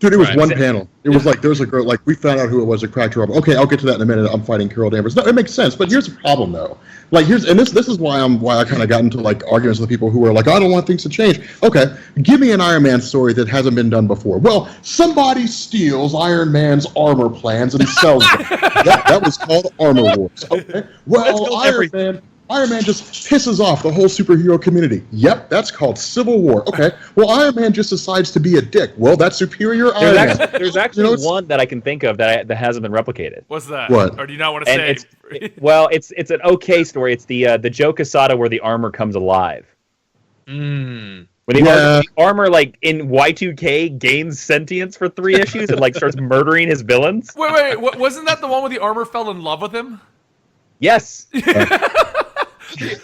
Dude, it was one panel. It was like, there's a girl, like, we found out who it was that cracked her up. Okay, I'll get to that in a minute. I'm fighting Carol Danvers. No, it makes sense, but here's the problem, though. Like, this is why I kind of got into, like, arguments with people who are like, I don't want things to change. Okay, give me an Iron Man story that hasn't been done before. Well, somebody steals Iron Man's armor plans and he sells them. that was called Armor Wars. Okay, well, Iron Man just pisses off the whole superhero community. Yep, that's called Civil War. Okay, well, Iron Man just decides to be a dick. Well, that's superior Iron Man. There's actually one that I can think of that hasn't been replicated. What's that? What? Or do you not want to say? It's an okay story. It's the Joe Quesada where the armor comes alive. Mm. When the armor, like, in Y2K, gains sentience for 3 issues and, like, starts murdering his villains. Wait, wasn't that the one where the armor fell in love with him? Yes.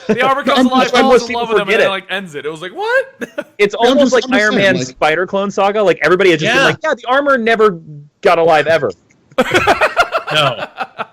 The armor comes alive, falls in love with him, and then, like, ends it. It was like, what? It's almost like Iron Man's Spider Clone Saga. Like, everybody has just been like, the armor never got alive ever. No.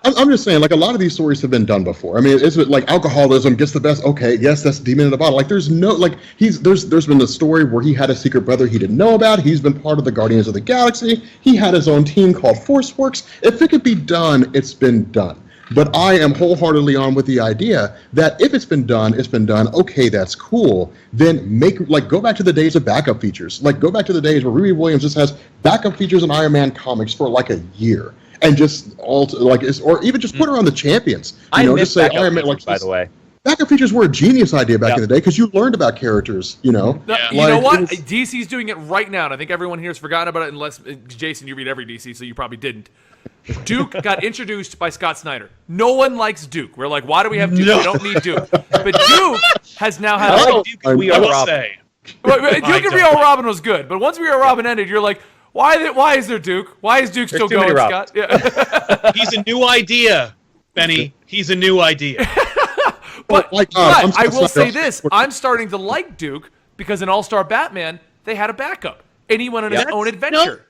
I'm just saying, like, a lot of these stories have been done before. I mean, it's like alcoholism gets the best. Okay, yes, that's demon in a bottle. Like, there's no, like, there's been the story where he had a secret brother he didn't know about. He's been part of the Guardians of the Galaxy. He had his own team called ForceWorks. If it could be done, it's been done. But I am wholeheartedly on with the idea that if it's been done, it's been done. Okay, that's cool. Then go back to the days of backup features. Like, go back to the days where Riri Williams just has backup features in Iron Man comics for like a year, and just or even just put her on the Champions. Just say Iron Man. By the way, backup features were a genius idea back in the day because you learned about characters. You know, you know what? DC's doing it right now, and I think everyone here has forgotten about it. Unless Jason, you read every DC, so you probably didn't. Duke got introduced by Scott Snyder. No one likes Duke. We're like, why do we have Duke? We don't need Duke. But Duke has now had... Duke and We Are Robin. Duke and We Are Robin was good, but once We Are Robin ended, you're like, why is there Duke? Why is Duke still going, Scott? Yeah. He's a new idea, Benny. He's a new idea. But I will say this. I'm starting to like Duke because in All-Star Batman, they had a backup. anyone on his own adventure.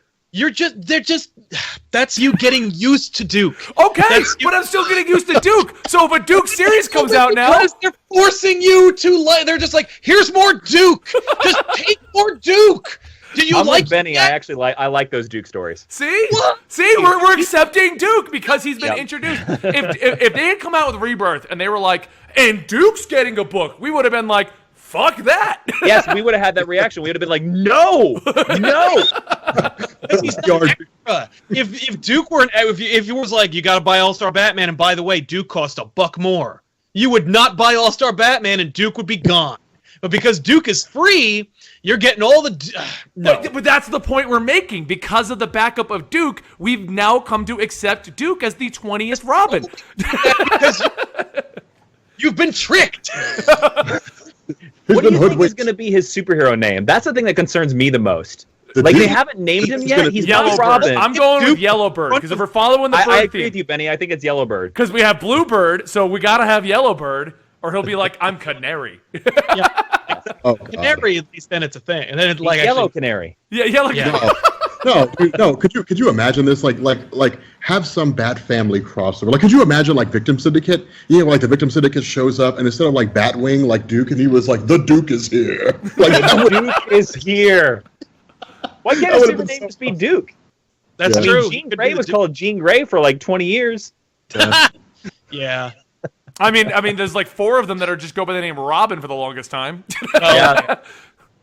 That's you getting used to Duke. Okay, but I'm still getting used to Duke. So if a Duke series comes out now, because they're forcing you to they're just like, here's more Duke. Just take more Duke. Do you like Benny? That? I like those Duke stories. See, we're accepting Duke because he's been introduced. If they had come out with Rebirth and they were like, and Duke's getting a book, we would have been like, fuck that. Yes, we would have had that reaction. We would have been like, no. He's not extra. If Duke weren't, if it was like, you got to buy All-Star Batman, and by the way, Duke cost $1 more, you would not buy All-Star Batman, and Duke would be gone. But because Duke is free, you're getting all the... no. But that's the point we're making. Because of the backup of Duke, we've now come to accept Duke as the 20th Robin. Because you've been tricked. What do you think is going to be his superhero name? That's the thing that concerns me the most. They haven't named him yet. He's not Robin. I'm going with Yellowbird because if we're following the bird I agree with you, Benny. I think it's Yellowbird. Because we have Bluebird, so we got to have Yellowbird, or he'll be like, I'm Canary. Canary, at least then it's a thing. And then it's like Yellow Canary. Yeah, Yellow Canary. No. Could you imagine this? Like have some bat family crossover. Like, could you imagine like Victim Syndicate? Like the Victim Syndicate shows up, and instead of like Batwing, like Duke, and he was like, the Duke is here. Like Duke is here. Why can't his super name just be Duke? That's true. Jean Grey was called Jean Grey for like 20 years. Yeah. I mean, there's like 4 of them that are just go by the name Robin for the longest time.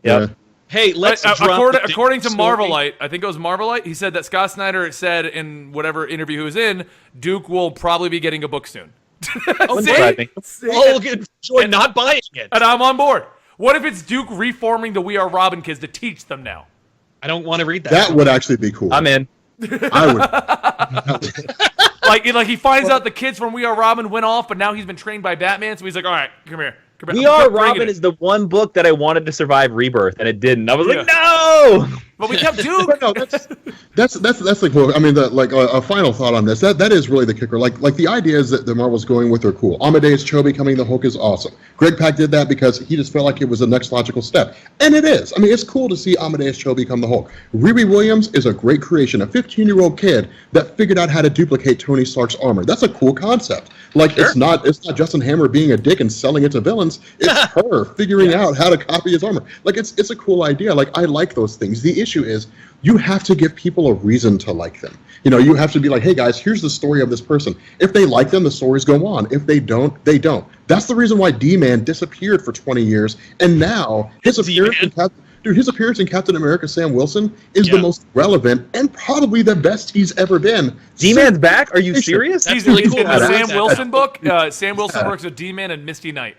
Yeah. Hey, let's according to Marvelite, I think it was Marvelite, he said that Scott Snyder said in whatever interview he was in, Duke will probably be getting a book soon. Enjoy not buying it. And I'm on board. What if it's Duke reforming the We Are Robin kids to teach them now? I don't want to read that. That would actually be cool. I'm in. I would. like he finds out the kids from We Are Robin went off, but now he's been trained by Batman, so he's like, all right, come here. We Are Robin is the one book that I wanted to survive Rebirth, and it didn't. I was like, no! But we kept Duke. No, that's like, well, I mean, a final thought on this. That is really the kicker. Like the ideas that the Marvel's going with are cool. Amadeus Cho becoming the Hulk is awesome. Greg Pak did that because he just felt like it was the next logical step, and it is. I mean, it's cool to see Amadeus Cho become the Hulk. Riri Williams is a great creation. A 15-year-old kid that figured out how to duplicate Tony Stark's armor. That's a cool concept. Like, sure. It's not Justin Hammer being a dick and selling it to villains. It's her figuring out how to copy his armor. Like, it's a cool idea. Like, I like those things. The issue is you have to give people a reason to like them. You have to be like, hey, guys, here's the story of this person. If they like them, the stories go on. If they don't, they don't. That's the reason why D-Man disappeared for 20 years, and now his appearance in Captain America Sam Wilson is the most relevant and probably the best he's ever been. D-Man's back? Are you serious? He's really cool. In the Sam Wilson book, Sam Wilson works with D-Man and Misty Knight.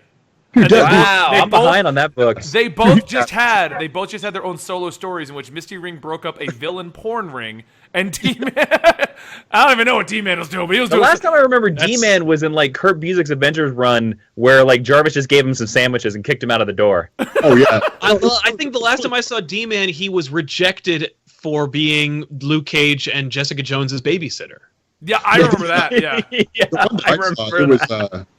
Wow, I'm behind on that book. They both just had their own solo stories in which Misty Ring broke up a villain porn ring, and D-Man, I don't even know what D-Man was doing, but he was doing. The last time I remember D-Man was in like Kurt Busiek's Avengers run, where like Jarvis just gave him some sandwiches and kicked him out of the door. Oh yeah. I think the last time I saw D-Man, he was rejected for being Luke Cage and Jessica Jones's babysitter. Yeah, I remember that. Yeah, I remember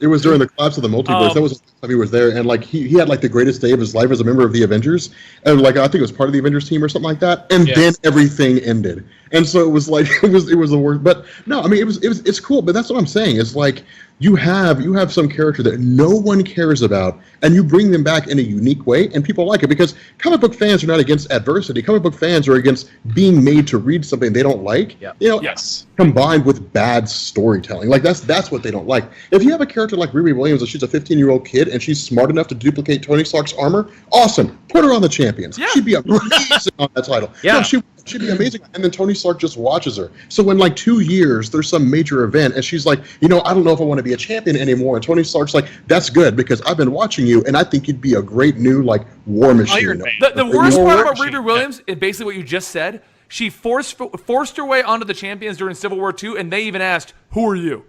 it was during the collapse of the multiverse. That was the time he was there, and like he had like the greatest day of his life as a member of the Avengers, and like I think it was part of the Avengers team or something like that. And then everything ended, and so it was like it was the worst. But no, I mean it's cool. But that's what I'm saying. It's like you have some character that no one cares about, and you bring them back in a unique way, and people like it because comic book fans are not against adversity. Comic book fans are against being made to read something they don't like. Yes. Combined with bad storytelling, like that's what they don't like. If you have a character like Riri Williams, and she's a 15-year-old kid, and she's smart enough to duplicate Tony Stark's armor, awesome. Put her on the Champions. Yeah. She'd be amazing on that title. Yeah. No, she'd be amazing. And then Tony Stark just watches her. So in like 2 years, there's some major event, and she's like, I don't know if I want to be a champion anymore. And Tony Stark's like, that's good because I've been watching you, and I think you'd be a great new like war machine. The worst part about Riri Williams is basically what you just said. She forced her way onto the Champions during Civil War II, and they even asked, "Who are you?"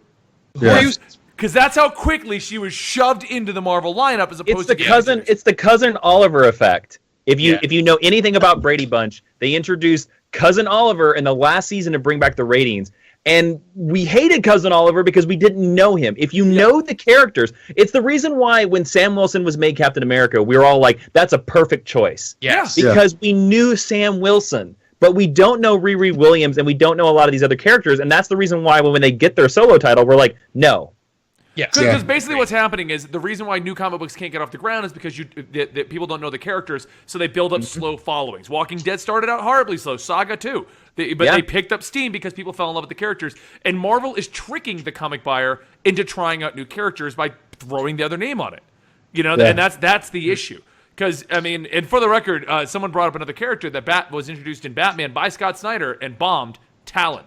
Because that's how quickly she was shoved into the Marvel lineup, as opposed to It's the cousin Oliver effect. If you know anything about Brady Bunch, they introduced Cousin Oliver in the last season to bring back the ratings. And we hated Cousin Oliver because we didn't know him. If you know the characters, it's the reason why when Sam Wilson was made Captain America, we were all like, that's a perfect choice. Yes. Because we knew Sam Wilson, but we don't know Riri Williams and we don't know a lot of these other characters. And that's the reason why when they get their solo title, we're like, no. Because basically what's happening is the reason why new comic books can't get off the ground is because people don't know the characters, so they build up slow followings. Walking Dead started out horribly slow. Saga too. They picked up steam because people fell in love with the characters. And Marvel is tricking the comic buyer into trying out new characters by throwing the other name on it. And that's the issue. Because, I mean, and for the record, someone brought up another character that was introduced in Batman by Scott Snyder and bombed, Talon.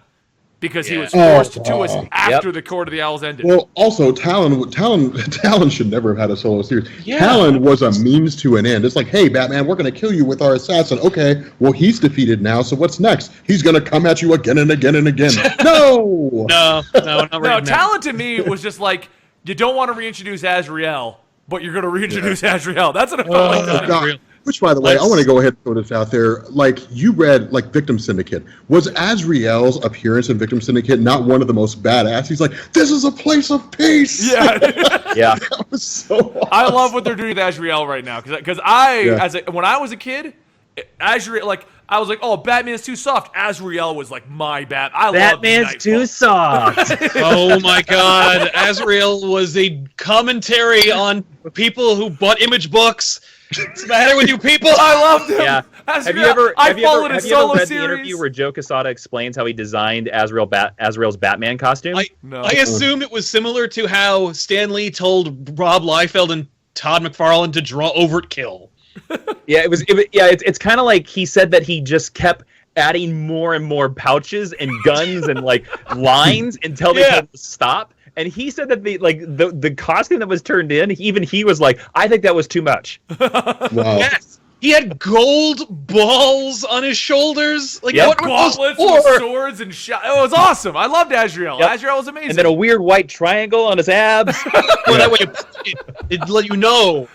Because he was forced to us after the Court of the Owls ended. Well, also, Talon should never have had a solo series. Yeah. Talon was a means to an end. It's like, hey, Batman, we're going to kill you with our assassin. Okay, well, he's defeated now, so what's next? He's going to come at you again and again and again. No! No, not right now. Talon to me was just like, you don't want to reintroduce Azrael, but you're going to reintroduce Azrael. That's what it felt like. God. Which, by the way, I want to go ahead and throw this out there. Like, you read, like, Victim Syndicate. Was Azrael's appearance in Victim Syndicate not one of the most badass? He's like, this is a place of peace! Yeah. That was so awesome. I love what they're doing with Azrael right now. Because when I was a kid, Azrael, like, I was like, oh, Batman's too soft. Azrael was like my bat. Batman's too soft. Oh my God. Azrael was a commentary on people who bought image books. What's the matter with you people? I loved him. Yeah. Azrael, Have you ever read series. the interview where Joe Quesada explains how he designed Azrael's Batman costume? I assume it was similar to how Stan Lee told Rob Liefeld and Todd McFarlane to draw Overkill. Yeah, it's kind of like he said that he just kept adding more and more pouches and guns and like lines until they told him to stop. And he said that the costume that was turned in, even he was like, I think that was too much. Wow. Yes. He had gold balls on his shoulders. Like Yep. what Gauntlets with swords and It was awesome. I loved Azrael. Yep. Azrael was amazing. And then a weird white triangle on his abs. Well, that way it let you know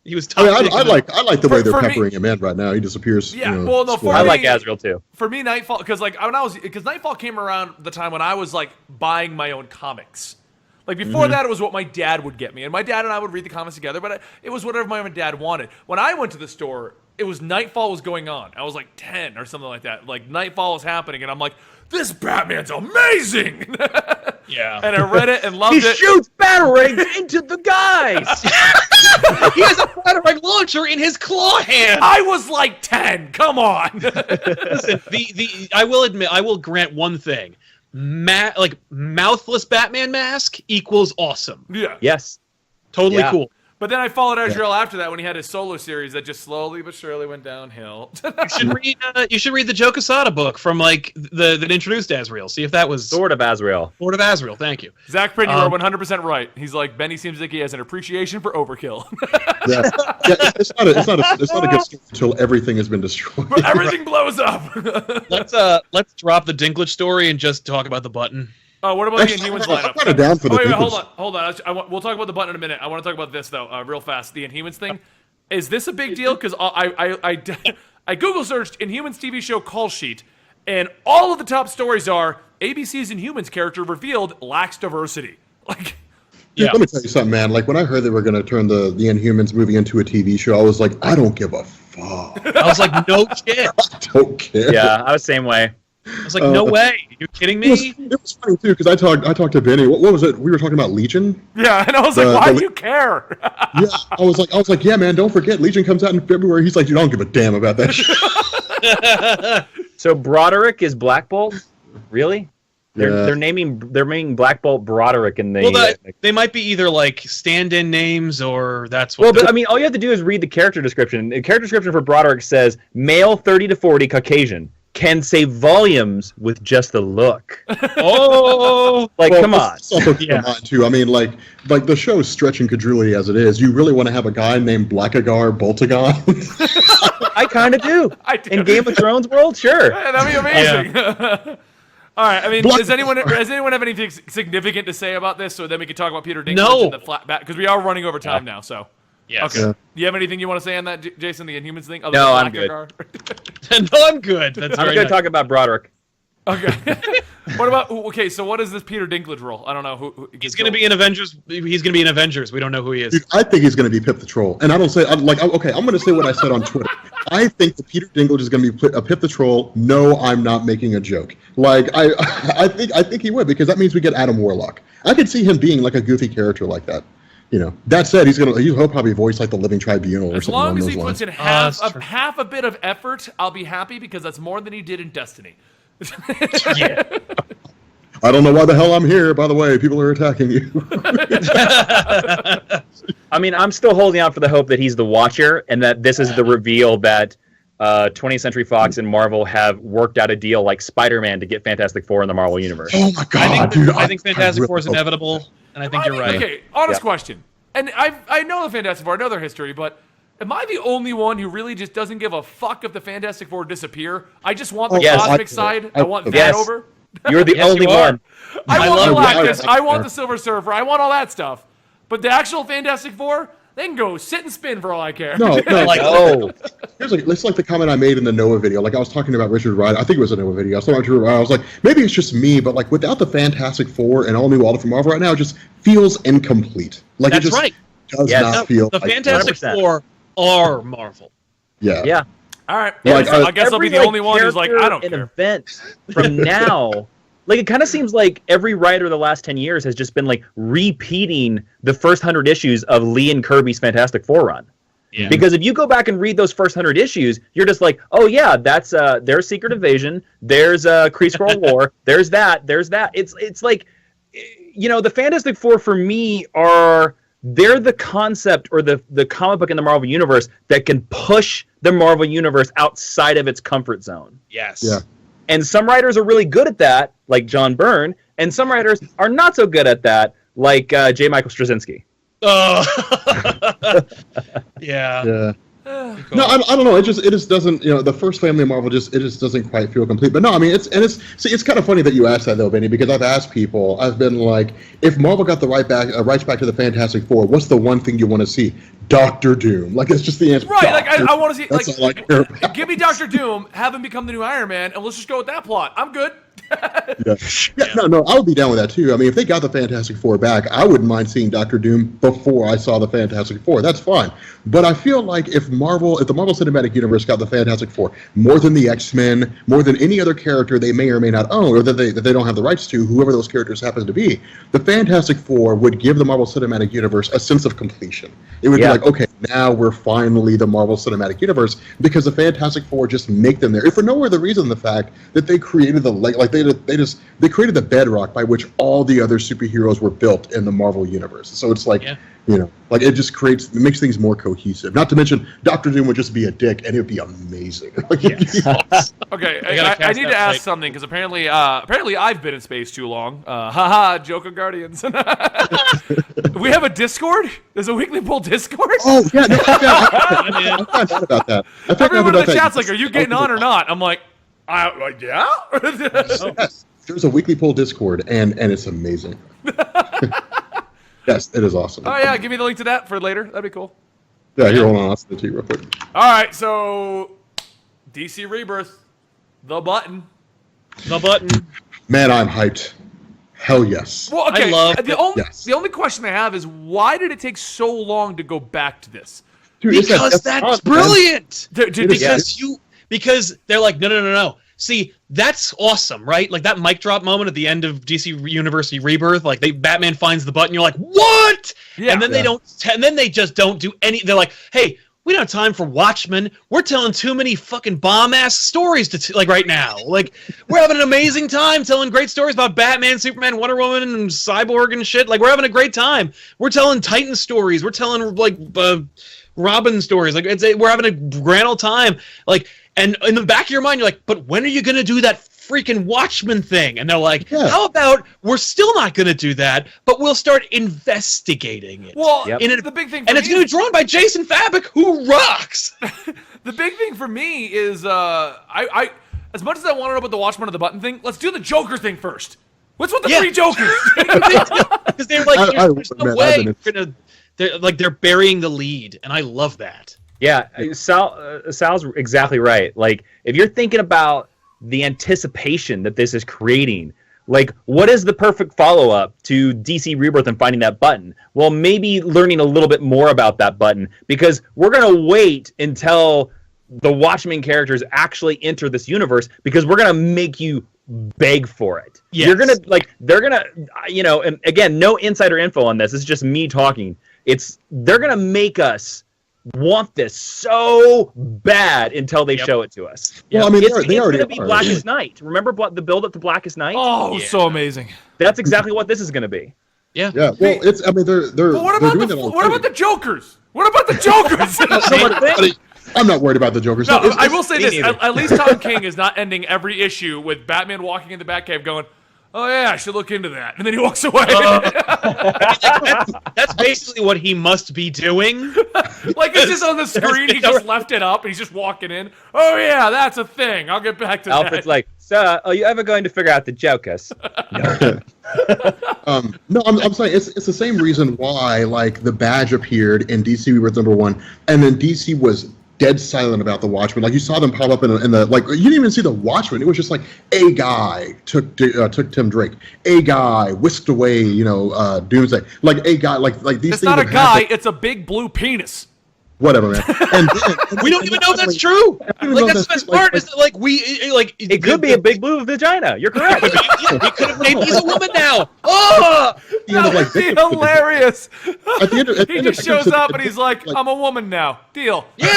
he was tough. I like the way they're For me- peppering him in right now. He disappears. Yeah, you know, well, no, slowly. for I me- like Azrael too. For me, Nightfall, because Nightfall came around the time when I was like buying my own comics. Like before that, it was what my dad would get me, and my dad and I would read the comics together. But it was whatever my own dad wanted. When I went to the store, it was Nightfall was going on. I was like 10 or something like that. Like Nightfall was happening, and I'm like, this Batman's amazing. Yeah. And I read it and loved it. He shoots batarangs into the guys. He has a batarang launcher in his claw hand. I was like 10. Come on. Listen, I will admit, I will grant one thing. Mouthless Batman mask equals awesome. Yeah. Yes. Totally cool. But then I followed Azrael after that when he had his solo series that just slowly but surely went downhill. You should read the Joe Quesada book from like that introduced Azrael. See if that was Sword of Azrael. Sword of Azrael. Thank you. Zach Pritney were 100% right. He's like, Benny seems like he has an appreciation for overkill. Yeah, it's not a good story until everything has been destroyed. But everything blows up. Let's drop the Dinklage story and just talk about the button. Oh, what about the Inhumans lineup? I'm kind of down for the wait, Dinklage. hold on. We'll talk about the button in a minute. I want to talk about this though, real fast. The Inhumans thing. Is this a big deal? Because I Google searched Inhumans TV show call sheet, and all of the top stories are ABC's Inhumans character revealed lacks diversity. Like, Dude, let me tell you something, man. Like when I heard they were going to turn the Inhumans movie into a TV show, I was like, I don't give a fuck. I was like, no shit. I don't care. Yeah, I was the same way. I was like, no way. Are you kidding me? It was funny too because I talked to Benny. What was it? We were talking about Legion. yeah, and I was like, why do you care? Yeah, I was like, yeah, man. Don't forget, Legion comes out in February. He's like, dude, I don't give a damn about that shit. So Broderick is Black Bolt? Really? Yeah. They're naming Black Bolt Broderick in the. Well, they might be either like stand-in names or that's what. Well, but I mean, all you have to do is read the character description. The character description for Broderick says male, 30 to 40, Caucasian. Can say volumes with just the look. Oh, come on. Come on, too. I mean, like the show's stretching credulity as it is. You really want to have a guy named Blackagar Boltagon? I kind of do. I do. In Game of Thrones world, sure. Yeah, that'd be amazing. All right. I mean, does anyone have anything significant to say about this? So then we can talk about Peter Dinklage and the flat bat because we are running over time now. So. yes. Okay. Do you have anything you want to say on that, Jason? The Inhumans thing? No, I'm good. No, I'm good. That's I'm going to talk about Broderick. Okay. What about okay? So what is this Peter Dinklage role? I don't know who he's going to be in Avengers. He's going to be in Avengers. We don't know who he is. Dude, I think he's going to be Pip the Troll, and I don't say I'm going to say what I said on Twitter. I think that Peter Dinklage is going to be a Pip the Troll. No, I'm not making a joke. Like I think he would, because that means we get Adam Warlock. I could see him being like a goofy character like that. You know, that said, he'll probably voice like the Living Tribunal or something along those lines. As long as he puts in half a bit of effort, I'll be happy, because that's more than he did in Destiny. Yeah. I don't know why the hell I'm here, by the way. People are attacking you. I mean, I'm still holding out for the hope that he's the Watcher, and that this is the reveal that 20th Century Fox and Marvel have worked out a deal like Spider-Man to get Fantastic Four in the Marvel Universe. Oh my god, I think Fantastic Four is inevitable, and I think you're right. Okay, honest question. And I know the Fantastic Four, I know their history, but am I the only one who really just doesn't give a fuck if the Fantastic Four disappear? I just want the cosmic side. I want that over. You're the only one. I want Galactus. I want the Silver Surfer. I want all that stuff. But the actual Fantastic Four, they can go sit and spin for all I care. No, It's like the comment I made in the Noah video. Like, I was talking about Richard Rider. I think it was a Noah video. I was talking about Richard Rider. I was like, maybe it's just me, but like without the Fantastic Four and all new Walter from Marvel right now, it just feels incomplete. Like That's it just right. does not feel. The like Fantastic 100%. Four are Marvel. Yeah. Yeah. All right. Yeah, I guess I'll be the only one who's like, I don't care. Event from now. Like, it kind of seems like every writer of the last 10 years has just been like repeating the first 100 issues of Lee and Kirby's Fantastic Four run. Yeah. Because if you go back and read those first 100 issues, you're just like, oh yeah, that's there's Secret Invasion, there's Kree Skrull War, there's that. It's like, you know, the Fantastic Four for me they're the concept or the comic book in the Marvel Universe that can push the Marvel Universe outside of its comfort zone. Yes. Yeah. And some writers are really good at that, like John Byrne, and some writers are not so good at that, like J. Michael Straczynski. Oh. Yeah. Yeah. No, I don't know. It just doesn't. You know, the first Family of Marvel just doesn't quite feel complete. But no, I mean, it's kind of funny that you asked that though, Benny, because I've asked people. I've been like, if Marvel got the rights back to the Fantastic Four, what's the one thing you want to see? Doctor Doom. Like, it's just the answer. Right. Like I want to see. That's Like, all I care about. give me Doctor Doom, have him become the new Iron Man, and let's just go with that plot. I'm good. No, I would be down with that too. I mean, if they got the Fantastic Four back, I wouldn't mind seeing Doctor Doom before I saw the Fantastic Four. That's fine. But I feel like if the Marvel Cinematic Universe got the Fantastic Four more than the X-Men, more than any other character they may or may not own, or that they don't have the rights to, whoever those characters happen to be, the Fantastic Four would give the Marvel Cinematic Universe a sense of completion. It would be like, okay, now we're finally the Marvel Cinematic Universe, because the Fantastic Four just make them there. If for no other reason, the fact that they created they created the bedrock by which all the other superheroes were built in the Marvel Universe. So it's like, you know, like it makes things more cohesive. Not to mention, Doctor Doom would just be a dick, and it would be amazing. Like, Okay, I need to ask something, because apparently I've been in space too long. Haha, joke of Guardians. We have a Discord? There's a Weekly Pull Discord? Oh, yeah, no, I found out about that. Everyone in the chat's like, are you getting on or not? I'm like, yeah? Yes, there's a Weekly Pull Discord, and it's amazing. Yes, it is awesome. Oh, yeah, give me the link to that for later. That'd be cool. Yeah, here, hold on. I'll send it to you real quick. All right, so DC Rebirth, the button. Man, I'm hyped. Hell yes. Well, okay. I love the only question I have is, why did it take so long to go back to this? Dude, Because that's brilliant. Because Because they're like, no. See, that's awesome, right? Like that mic drop moment at the end of DC University Rebirth, like Batman finds the button, you're like, what? Yeah. And then they just don't do any. They're like, hey, we don't have time for Watchmen. We're telling too many fucking bomb-ass stories like right now. Like, we're having an amazing time telling great stories about Batman, Superman, Wonder Woman, and Cyborg and shit. Like, we're having a great time. We're telling Titan stories. We're telling like Robin stories. Like, we're having a grand old time. Like. And in the back of your mind, you're like, but when are you going to do that freaking Watchmen thing? And they're like, how about we're still not going to do that, but we'll start investigating it. Well, the big thing for it's going to be drawn by Jason Fabok, who rocks. The big thing for me is, I as much as I want to know about the Watchmen of the button thing, let's do the Joker thing first. What's with the three Jokers? Because they're like, there's no way they're burying the lead, and I love that. Yeah, Sal's exactly right. Like, if you're thinking about the anticipation that this is creating, Like, what is the perfect follow-up to DC Rebirth and finding that button? Well, maybe learning a little bit more about that button, because we're going to wait until the Watchmen characters actually enter this universe, because we're going to make you beg for it. Yes. You're going to, like, they're going to, you know, and again, no insider info on this. It's just me talking. They're going to make us want this so bad until they show it to us. Well, I mean, it's they already going to be Blackest Night. Remember the build up to Blackest Night? Oh, so amazing. That's exactly what this is going to be. Yeah. Well, it's. I mean, they're. But what about the Jokers? What about the Jokers? I'm not worried about the Jokers. No, I will say this: at least Tom King is not ending every issue with Batman walking in the Batcave going, "Oh yeah, I should look into that," and then he walks away. That's basically what he must be doing. Like it's just on the screen. He just left it up, and he's just walking in. Oh yeah, that's a thing. I'll get back to that. Alfred's like, "Sir, are you ever going to figure out the Jokers?" No. No, I'm saying it's the same reason why like the Badge appeared in DC Rebirth #1, and then DC was dead silent about the Watchmen. Like you saw them pop up in the like you didn't even see the Watchmen. It was just like a guy took Tim Drake, a guy whisked away, Doomsday. Like a guy like these. It's things not a guy. Happened. It's a big blue penis. Whatever, man. And we don't even know if that's true. Like that's the best part is that like it could be a big blue vagina. You're correct. He could have named he's a woman now. Oh, that would be hilarious. At the end he just shows up and he's like, "I'm a woman now." Deal. Yeah.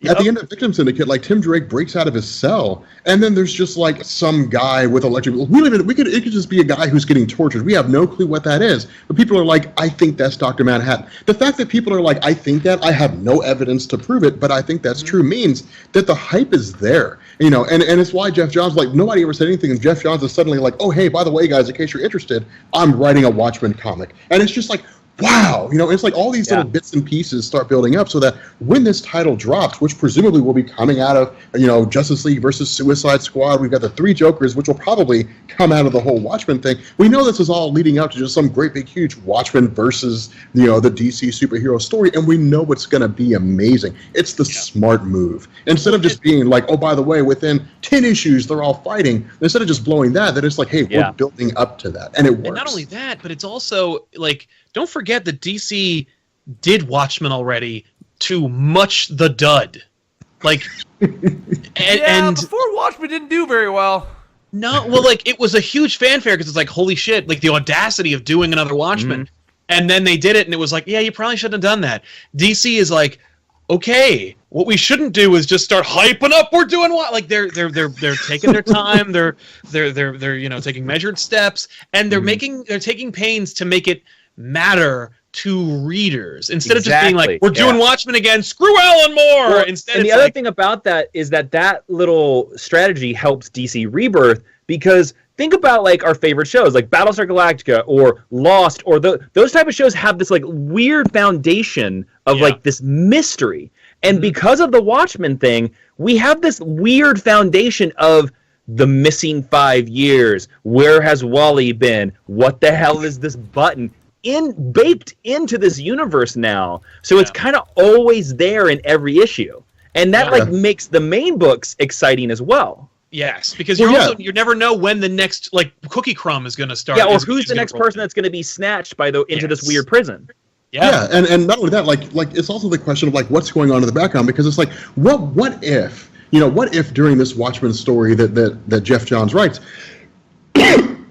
At the end of Victim Syndicate, like Tim Drake breaks out of his cell, and then there's just like some guy with electric. It could just be a guy who's getting tortured. We have no clue what that is, but people are like, I think that's Dr. Manhattan. The fact that people are like, I think that, I have no evidence to prove it, but I think that's true means that the hype is there, and it's why Jeff Johns, like nobody ever said anything, and Jeff Johns is suddenly like, oh hey, by the way guys, in case you're interested, I'm writing a Watchmen comic, and it's just like. Wow, it's like all these little bits and pieces start building up so that when this title drops, which presumably will be coming out of, Justice League versus Suicide Squad, we've got the 3 Jokers, which will probably come out of the whole Watchmen thing. We know this is all leading up to just some great big huge Watchmen versus, the DC superhero story, and we know it's going to be amazing. It's the smart move. Instead of just being like, oh, by the way, within 10 issues, they're all fighting, instead of just blowing that, then it's like, hey, we're building up to that, and it works. And not only that, but it's also, like, don't forget that DC did Watchmen already to much the dud. Like, and before Watchmen didn't do very well. No, well, like, it was a huge fanfare because it's like, holy shit, like, the audacity of doing another Watchmen. And then they did it, and it was like, yeah, you probably shouldn't have done that. DC is like, okay, what we shouldn't do is just start hyping up. We're doing what? Like they're taking their time. They're taking measured steps, and they're taking pains to make it matter to readers instead of just being like, we're doing Watchmen again, screw Alan Moore. Well, instead, and the other thing about that is that little strategy helps DC Rebirth, because think about like our favorite shows like Battlestar Galactica or Lost, or those type of shows have this like weird foundation of like this mystery, and because of the Watchmen thing, we have this weird foundation of the missing 5 years. Where has Wally been? What the hell is this button? Baked into this universe now, so it's kind of always there in every issue, and that like makes the main books exciting as well. Yes, because you never know when the next like cookie crumb is going to start. Yeah, or who's the next person that's going to be snatched by into this weird prison. Yeah, and not only that, like it's also the question of like what's going on in the background, because it's like what if during this Watchmen story that Jeff Johns writes,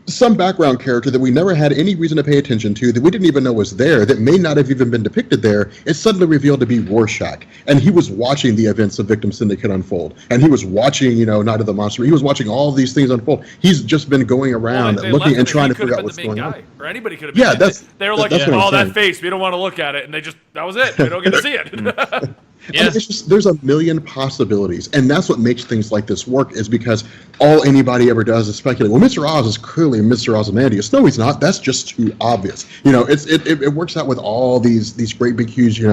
some background character that we never had any reason to pay attention to, that we didn't even know was there, that may not have even been depicted there, is suddenly revealed to be Rorschach. And he was watching the events of Victim Syndicate unfold. And he was watching, Night of the Monster. He was watching all these things unfold. He's just been going around looking and trying to figure out what's going on. Or anybody could have been. They were like, that face, we don't want to look at it. And that was it. We don't get to see it. Yeah. It's just, there's a million possibilities, and that's what makes things like this work, is because all anybody ever does is speculate. Well, Mr. Oz is clearly Mr. Ozymandias. No, he's not. That's just too obvious. It works out with all these great big huge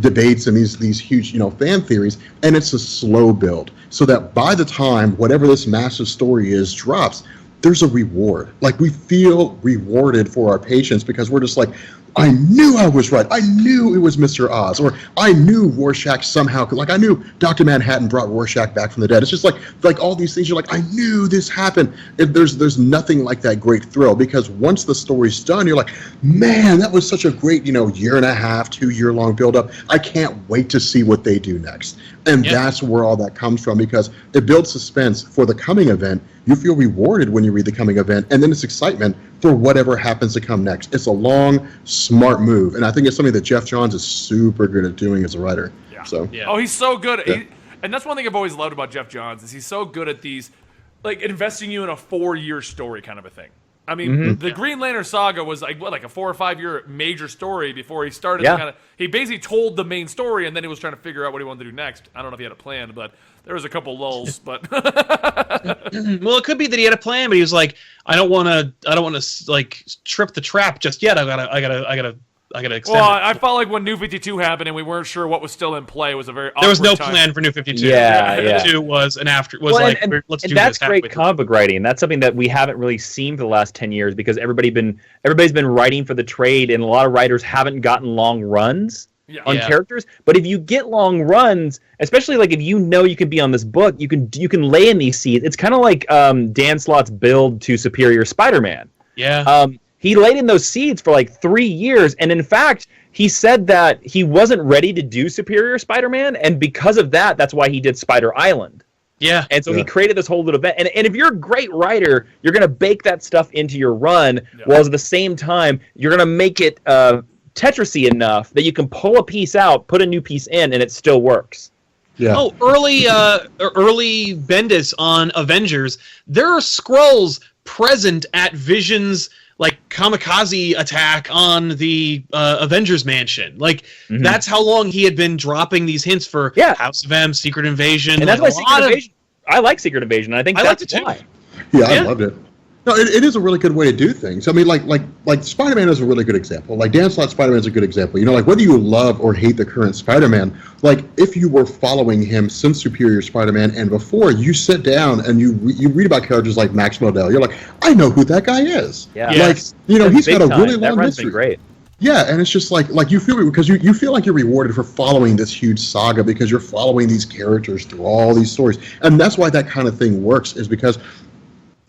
debates and these huge fan theories, and it's a slow build, so that by the time whatever this massive story is drops, there's a reward. Like, we feel rewarded for our patience, because we're just like, I knew I was right. I knew it was Mr. Oz, or I knew Rorschach somehow. Like I knew Dr. Manhattan brought Rorschach back from the dead. It's just like all these things. You're like, I knew this happened. There's nothing like that great thrill, because once the story's done, you're like, man, that was such a great, year and a half, 2 year long build up. I can't wait to see what they do next. And that's where all that comes from, because it builds suspense for the coming event. You feel rewarded when you read the coming event, and then it's excitement for whatever happens to come next. It's a long, smart move, and I think it's something that Jeff Johns is super good at doing as a writer. Yeah. So. Yeah. Oh, he's so good. And that's one thing I've always loved about Jeff Johns is he's so good at these, like investing you in a 4-year story kind of a thing. I mean, the Green Lantern saga was like a 4 or 5 year major story before he started. Yeah. He basically told the main story, and then he was trying to figure out what he wanted to do next. I don't know if he had a plan, but there was a couple lulls. But well, it could be that he had a plan, but he was like, I don't want to like trip the trap just yet. I gotta extend. Well, it. I felt like when New 52 happened and we weren't sure what was still in play, it was a very There was no time. plan for New 52. Yeah, yeah. 52 was an after. Was Well, like, and let's do that's this. great comic book writing. That's something that we haven't really seen for the last 10 years because everybody's been writing for the trade, and a lot of writers haven't gotten long runs on characters. But if you get long runs, especially like if you can be on this book, you can lay in these seeds. It's kind of like Dan Slott's build to Superior Spider-Man. Yeah. He laid in those seeds for like 3 years, and in fact, he said that he wasn't ready to do Superior Spider-Man, and because of that, that's why he did Spider Island. Yeah. And so he created this whole little event. And if you're a great writer, you're going to bake that stuff into your run, while at the same time, you're going to make it Tetrisy enough that you can pull a piece out, put a new piece in, and it still works. Yeah. Oh, early Bendis on Avengers. There are scrolls present at Vision's like kamikaze attack on the Avengers Mansion. Like that's how long he had been dropping these hints for House of M, Secret Invasion, and that's why Secret Invasion. I like Secret Invasion. I think that's why. Yeah, I loved it. No, it is a really good way to do things. I mean, like Spider-Man is a really good example. Like Dan Slott's Spider-Man is a good example. Like whether you love or hate the current Spider-Man, like if you were following him since Superior Spider-Man and before, you sit down and you read about characters like Max Modell. You're like, I know who that guy is. Yeah. Like he's got a really long run's history. been great. Yeah, and it's just like you feel because you feel like you're rewarded for following this huge saga because you're following these characters through all these stories, and that's why that kind of thing works. Is because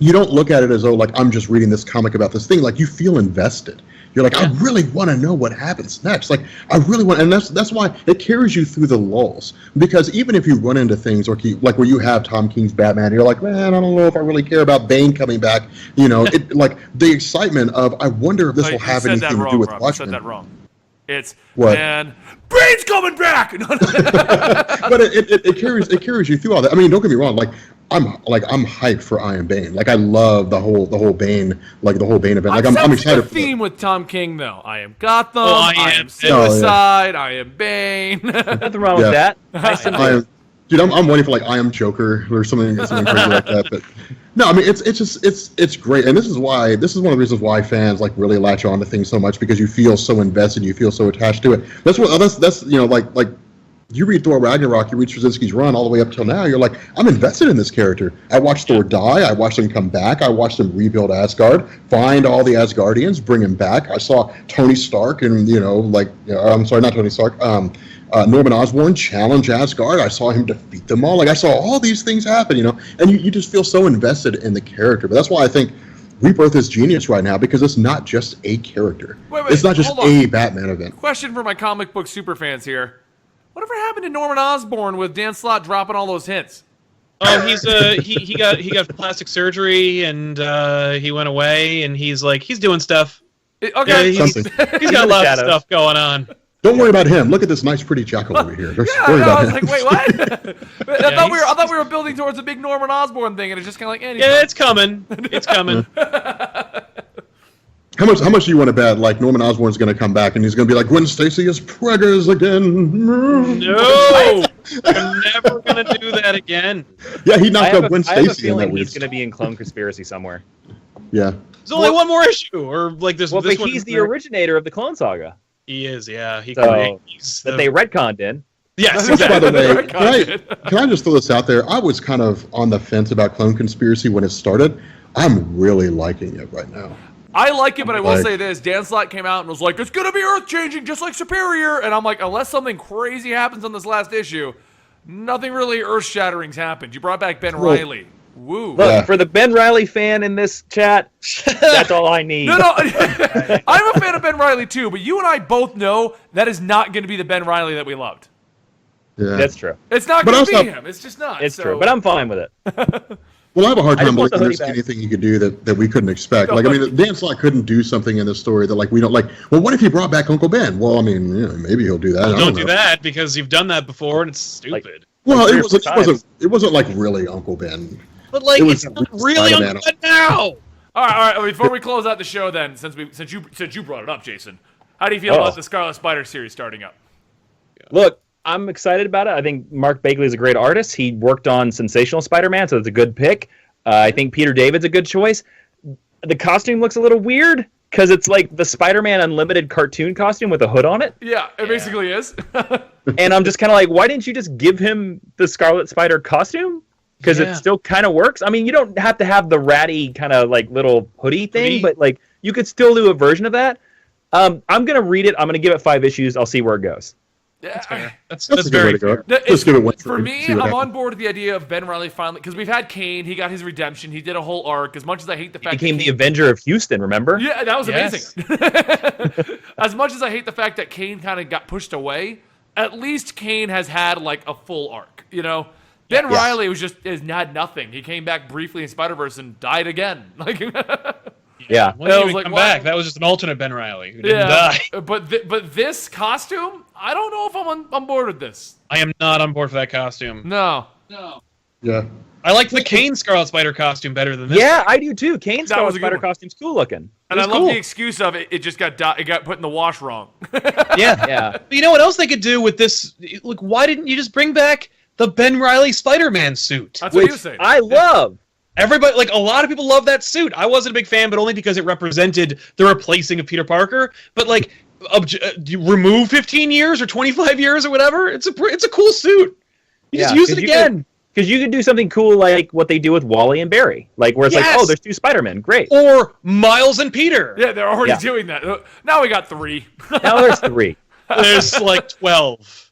you don't look at it as though like I'm just reading this comic about this thing. Like you feel invested. You're like, I really want to know what happens next. Like I really want, and that's why it carries you through the lulls. Because even if you run into things or like where you have Tom King's Batman, you're like, man, I don't know if I really care about Bane coming back. It like the excitement of I wonder if this will have anything to do with Watchmen. You said that wrong. It's what? Man, Bane's coming back. But it carries you through all that. I mean, don't get me wrong. I'm hyped for I Am Bane. Like I love the whole Bane event. Like I'm excited. The theme with Tom King though. I am Gotham. I am Suicide. I am Bane. Nothing wrong with that. Dude, I'm waiting for like I Am Joker or something crazy like that. But no, I mean it's great, and this is one of the reasons why fans like really latch on to things so much because you feel so invested, you feel so attached to it. That's like. You read Thor Ragnarok, you read Straczynski's run all the way up till now, you're like, I'm invested in this character. I watched Thor die, I watched him come back, I watched him rebuild Asgard, find all the Asgardians, bring him back. I saw Tony Stark and, I'm sorry, not Tony Stark, Norman Osborn challenge Asgard. I saw him defeat them all. Like, I saw all these things happen, and you just feel so invested in the character. But that's why I think Rebirth is genius right now, because it's not just a character. Wait, it's not just a Batman event. Question for my comic book super fans here. Whatever happened to Norman Osborn with Dan Slott dropping all those hints? Oh, he's he got plastic surgery and he went away and he's doing stuff. Okay, yeah, he's got lots of stuff going on. Don't worry about him. Look at this nice, pretty jackal over here. I was like, wait, what? I thought we were building towards a big Norman Osborn thing, and it's just kind of like, it's coming. It's coming. How much do you want to bet like Norman Osborn's going to come back and he's going to be like, Gwen Stacy is preggers again? No, I'm never going to do that again. Yeah, he knocked up Gwen Stacy. I have a feeling he's going to be in Clone Conspiracy somewhere. Yeah. There's only one more issue, or like this. Well, this but he's the originator of the Clone Saga. He is, yeah. That they retconned in. Yes, which, by the way, can I just throw this out there? I was kind of on the fence about Clone Conspiracy when it started. I'm really liking it right now. I like it, but I will say this. Dan Slott came out and was like, it's going to be earth-changing, just like Superior. And I'm like, unless something crazy happens on this last issue, nothing really earth-shattering's happened. You brought back Ben Reilly. Woo. Look, for the Ben Reilly fan in this chat, that's all I need. No. I'm a fan of Ben Reilly, too, but you and I both know that is not going to be the Ben Reilly that we loved. Yeah. That's true. It's not going to be him. It's just not. It's true, but I'm fine with it. Well, I have a hard time believing there's anything you could do that we couldn't expect. Like, I mean, Dan Slott couldn't do something in this story that, like, we don't like. Well, what if he brought back Uncle Ben? Well, I mean, maybe he'll do that. Well, don't do that because you've done that before and it's stupid. Well, it wasn't like really Uncle Ben. But like, it's not really Uncle Ben now. All right. Before we close out the show, then, since you brought it up, Jason, how do you feel about the Scarlet Spider series starting up? Look, I'm excited about it. I think Mark Bagley is a great artist. He worked on Sensational Spider-Man, so it's a good pick. I think Peter David's a good choice. The costume looks a little weird because it's like the Spider-Man Unlimited cartoon costume with a hood on it. Yeah, it basically is. And I'm just kind of like, why didn't you just give him the Scarlet Spider costume? Because it still kind of works. I mean, you don't have to have the ratty kind of like little hoodie thing, but like you could still do a version of that. I'm gonna read it. I'm gonna give it 5 issues. I'll see where it goes. Yeah, that's fair. That's very fair. Let's give it one for me. I'm on board with the idea of Ben Reilly finally, because we've had Kane. He got his redemption. He did a whole arc. As much as I hate the fact he became the Avenger of Houston. Remember? Yeah, that was amazing. As much as I hate the fact that Kane kind of got pushed away, at least Kane has had like a full arc. You know, Ben Reilly has had nothing. He came back briefly in Spider-Verse and died again. Like. Yeah, when did he come back? That was just an alternate Ben Reilly who didn't die. But this costume, I don't know if I'm on board with this. I am not on board for that costume. No. Yeah. I like the Kane Scarlet Spider costume better than this. Yeah, I do too. Kane's Scarlet Spider costume's cool looking. And I love the excuse of it. It just got put in the wash wrong. Yeah. But you know what else they could do with this? Like, why didn't you just bring back the Ben Reilly Spider-Man suit? That's what he was saying. I love. Everybody, like, a lot of people love that suit. I wasn't a big fan, but only because it represented the replacing of Peter Parker. But, like, you remove 15 years or 25 years or whatever, it's a cool suit. You just use it again. Because you could do something cool like what they do with Wally and Barry. Like, where it's like, oh, there's 2 Spider-Men. Great. Or Miles and Peter. Yeah, they're already doing that. Now we got 3. Now there's 3. There's, like, 12.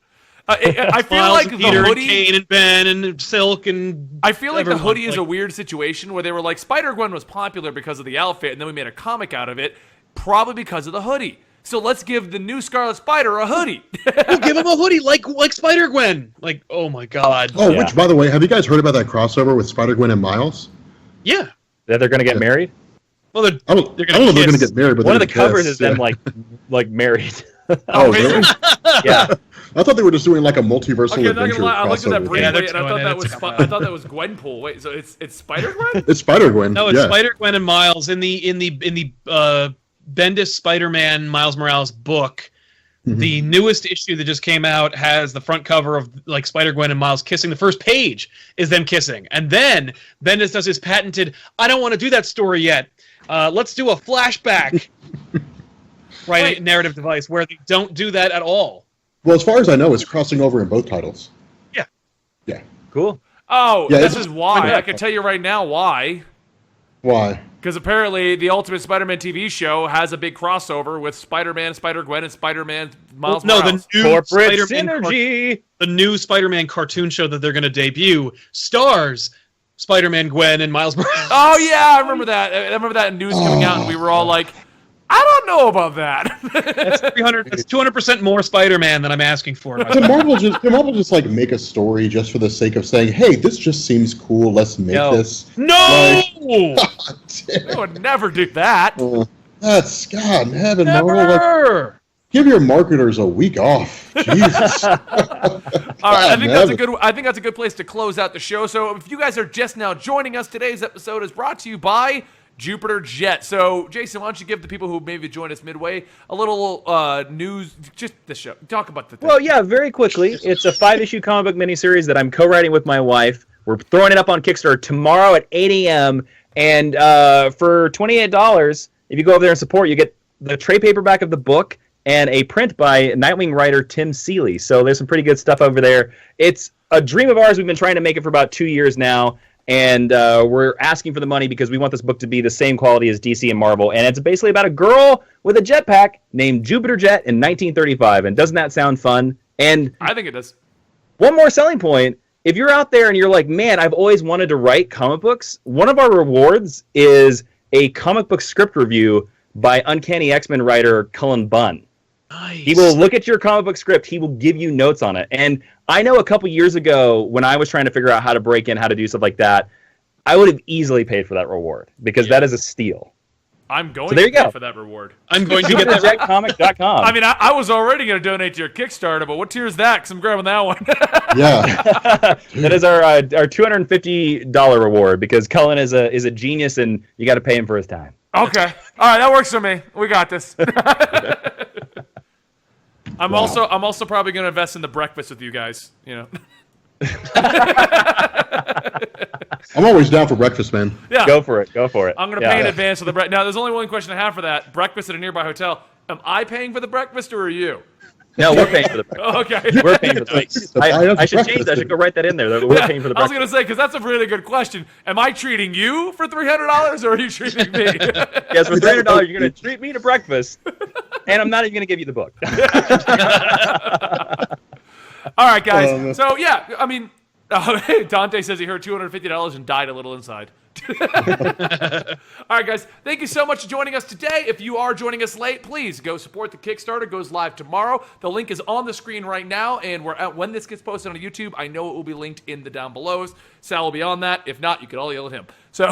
I feel Miles like and the Peter hoodie, and Kane and Ben and Silk and I feel like the hoodie is like, a weird situation where they were like, Spider-Gwen was popular because of the outfit, and then we made a comic out of it, probably because of the hoodie. So let's give the new Scarlet Spider a hoodie. We'll give him a hoodie like Spider-Gwen. Like, oh my god. Oh, which, by the way, have you guys heard about that crossover with Spider-Gwen and Miles? Yeah. That they're going to get married? Well, I don't know if they're going to get married, but one of the covers is them like married. Oh, really? Yeah. I thought they were just doing like a multiversal Okay, adventure. I looked at that briefly, and I thought that was Gwenpool. Wait, so it's Spider-Gwen? It's Spider-Gwen. No, it's Spider-Gwen and Miles in the Bendis Spider-Man Miles Morales book. Mm-hmm. The newest issue that just came out has the front cover of like Spider-Gwen and Miles kissing. The first page is them kissing, and then Bendis does his patented, I don't want to do that story yet. Let's do a flashback. Narrative device where they don't do that at all. Well, as far as I know, it's crossing over in both titles. Yeah. Cool. Oh, this is why. I can tell you right now why. Why? Because apparently the Ultimate Spider-Man TV show has a big crossover with Spider-Man, Spider-Gwen, and Spider-Man Miles Morales. The new corporate synergy. The new Spider-Man cartoon show that they're going to debut stars Spider-Man, Gwen, and Miles Morales. Oh, yeah, I remember that. I remember that news coming out, and we were all like, I don't know about that. That's 200% more Spider-Man than I'm asking for. Did Marvel just like make a story just for the sake of saying, "Hey, this just seems cool. Let's make this." No, they would never do that. That's God in heaven, never. Marvel. Like, give your marketers a week off. Jesus. All right, I think that's a good place to close out the show. So if you guys are just now joining us, today's episode is brought to you by Jupiter Jet. So, Jason, why don't you give the people who maybe joined us midway a little news, just the show. Talk about the thing. Well, yeah, very quickly. It's a 5-issue comic book miniseries that I'm co-writing with my wife. We're throwing it up on Kickstarter tomorrow at 8 a.m. And for $28, if you go over there and support, you get the trade paperback of the book and a print by Nightwing writer Tim Seeley. So there's some pretty good stuff over there. It's a dream of ours. We've been trying to make it for about 2 years now. and we're asking for the money because we want this book to be the same quality as DC and Marvel. And it's basically about a girl with a jetpack named Jupiter Jet in 1935. And doesn't that sound fun? And I think it does. One more selling point. If you're out there and you're like, man, I've always wanted to write comic books, one of our rewards is a comic book script review by Uncanny X-Men writer Cullen Bunn. Nice. He will look at your comic book script. He will give you notes on it. And I know a couple years ago when I was trying to figure out how to break in, how to do stuff like that, I would have easily paid for that reward because that is a steal. I'm going to pay for that reward. I'm going to get that. JupiterJetComic.com. I mean, I was already going to donate to your Kickstarter, but what tier is that? Because I'm grabbing that one. Yeah. That is our $250 reward because Cullen is a genius and you got to pay him for his time. Okay. All right, that works for me. We got this. I'm also probably going to invest in the breakfast with you guys, you know. I'm always down for breakfast, man. Yeah. Go for it. I'm going to pay in advance for the breakfast. Now, there's only one question I have for that. Breakfast at a nearby hotel. Am I paying for the breakfast or are you? No, we're paying for the breakfast. Okay. We're paying for the breakfast. I should change that. I should go write that in there. We're paying for the breakfast. I was going to say, because that's a really good question. Am I treating you for $300 or are you treating me? Yes, for $300, you're going to treat me to breakfast, and I'm not even going to give you the book. All right, guys. So, yeah, I mean, Dante says he heard $250 and died a little inside. All right, guys. Thank you so much for joining us today. If you are joining us late, please go support the Kickstarter. It goes live tomorrow. The link is on the screen right now, and when this gets posted on YouTube, I know it will be linked in the down belows. Sal will be on that. If not, you can all yell at him. So,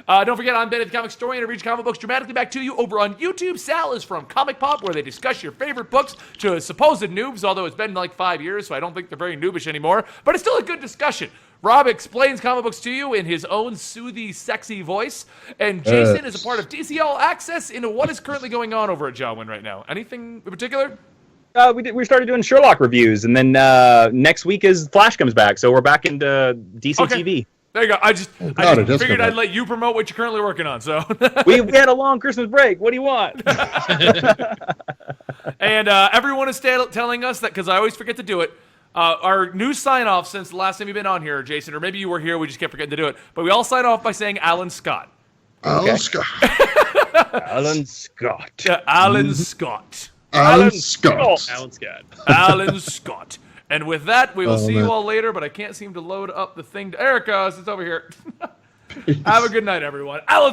don't forget, I'm Ben, the comic historian. I read comic books dramatically back to you over on YouTube. Sal is from ComicPOP, where they discuss your favorite books to supposed noobs, although it's been like 5 years, so I don't think they're very noobish anymore. But it's still a good discussion. Rob explains comic books to you in his own soothy, sexy voice. And Jason is a part of DC All Access into what is currently going on over at Jawin right now. Anything in particular? We started doing Sherlock reviews, and then next week is Flash comes back, so we're back into DC TV. There you go. I just figured I'd let you promote what you're currently working on. So we had a long Christmas break. What do you want? And everyone is telling us that, because I always forget to do it, our new sign-off since the last time you've been on here, Jason, or maybe you were here, we just kept forgetting to do it, but we all sign off by saying Alan Scott. Alan Scott. Alan Scott. Alan Scott. Alan Scott. Alan Scott. Alan Scott. And with that, we will see you all later, but I can't seem to load up the thing. Erica, it's over here. Have a good night, everyone. Alan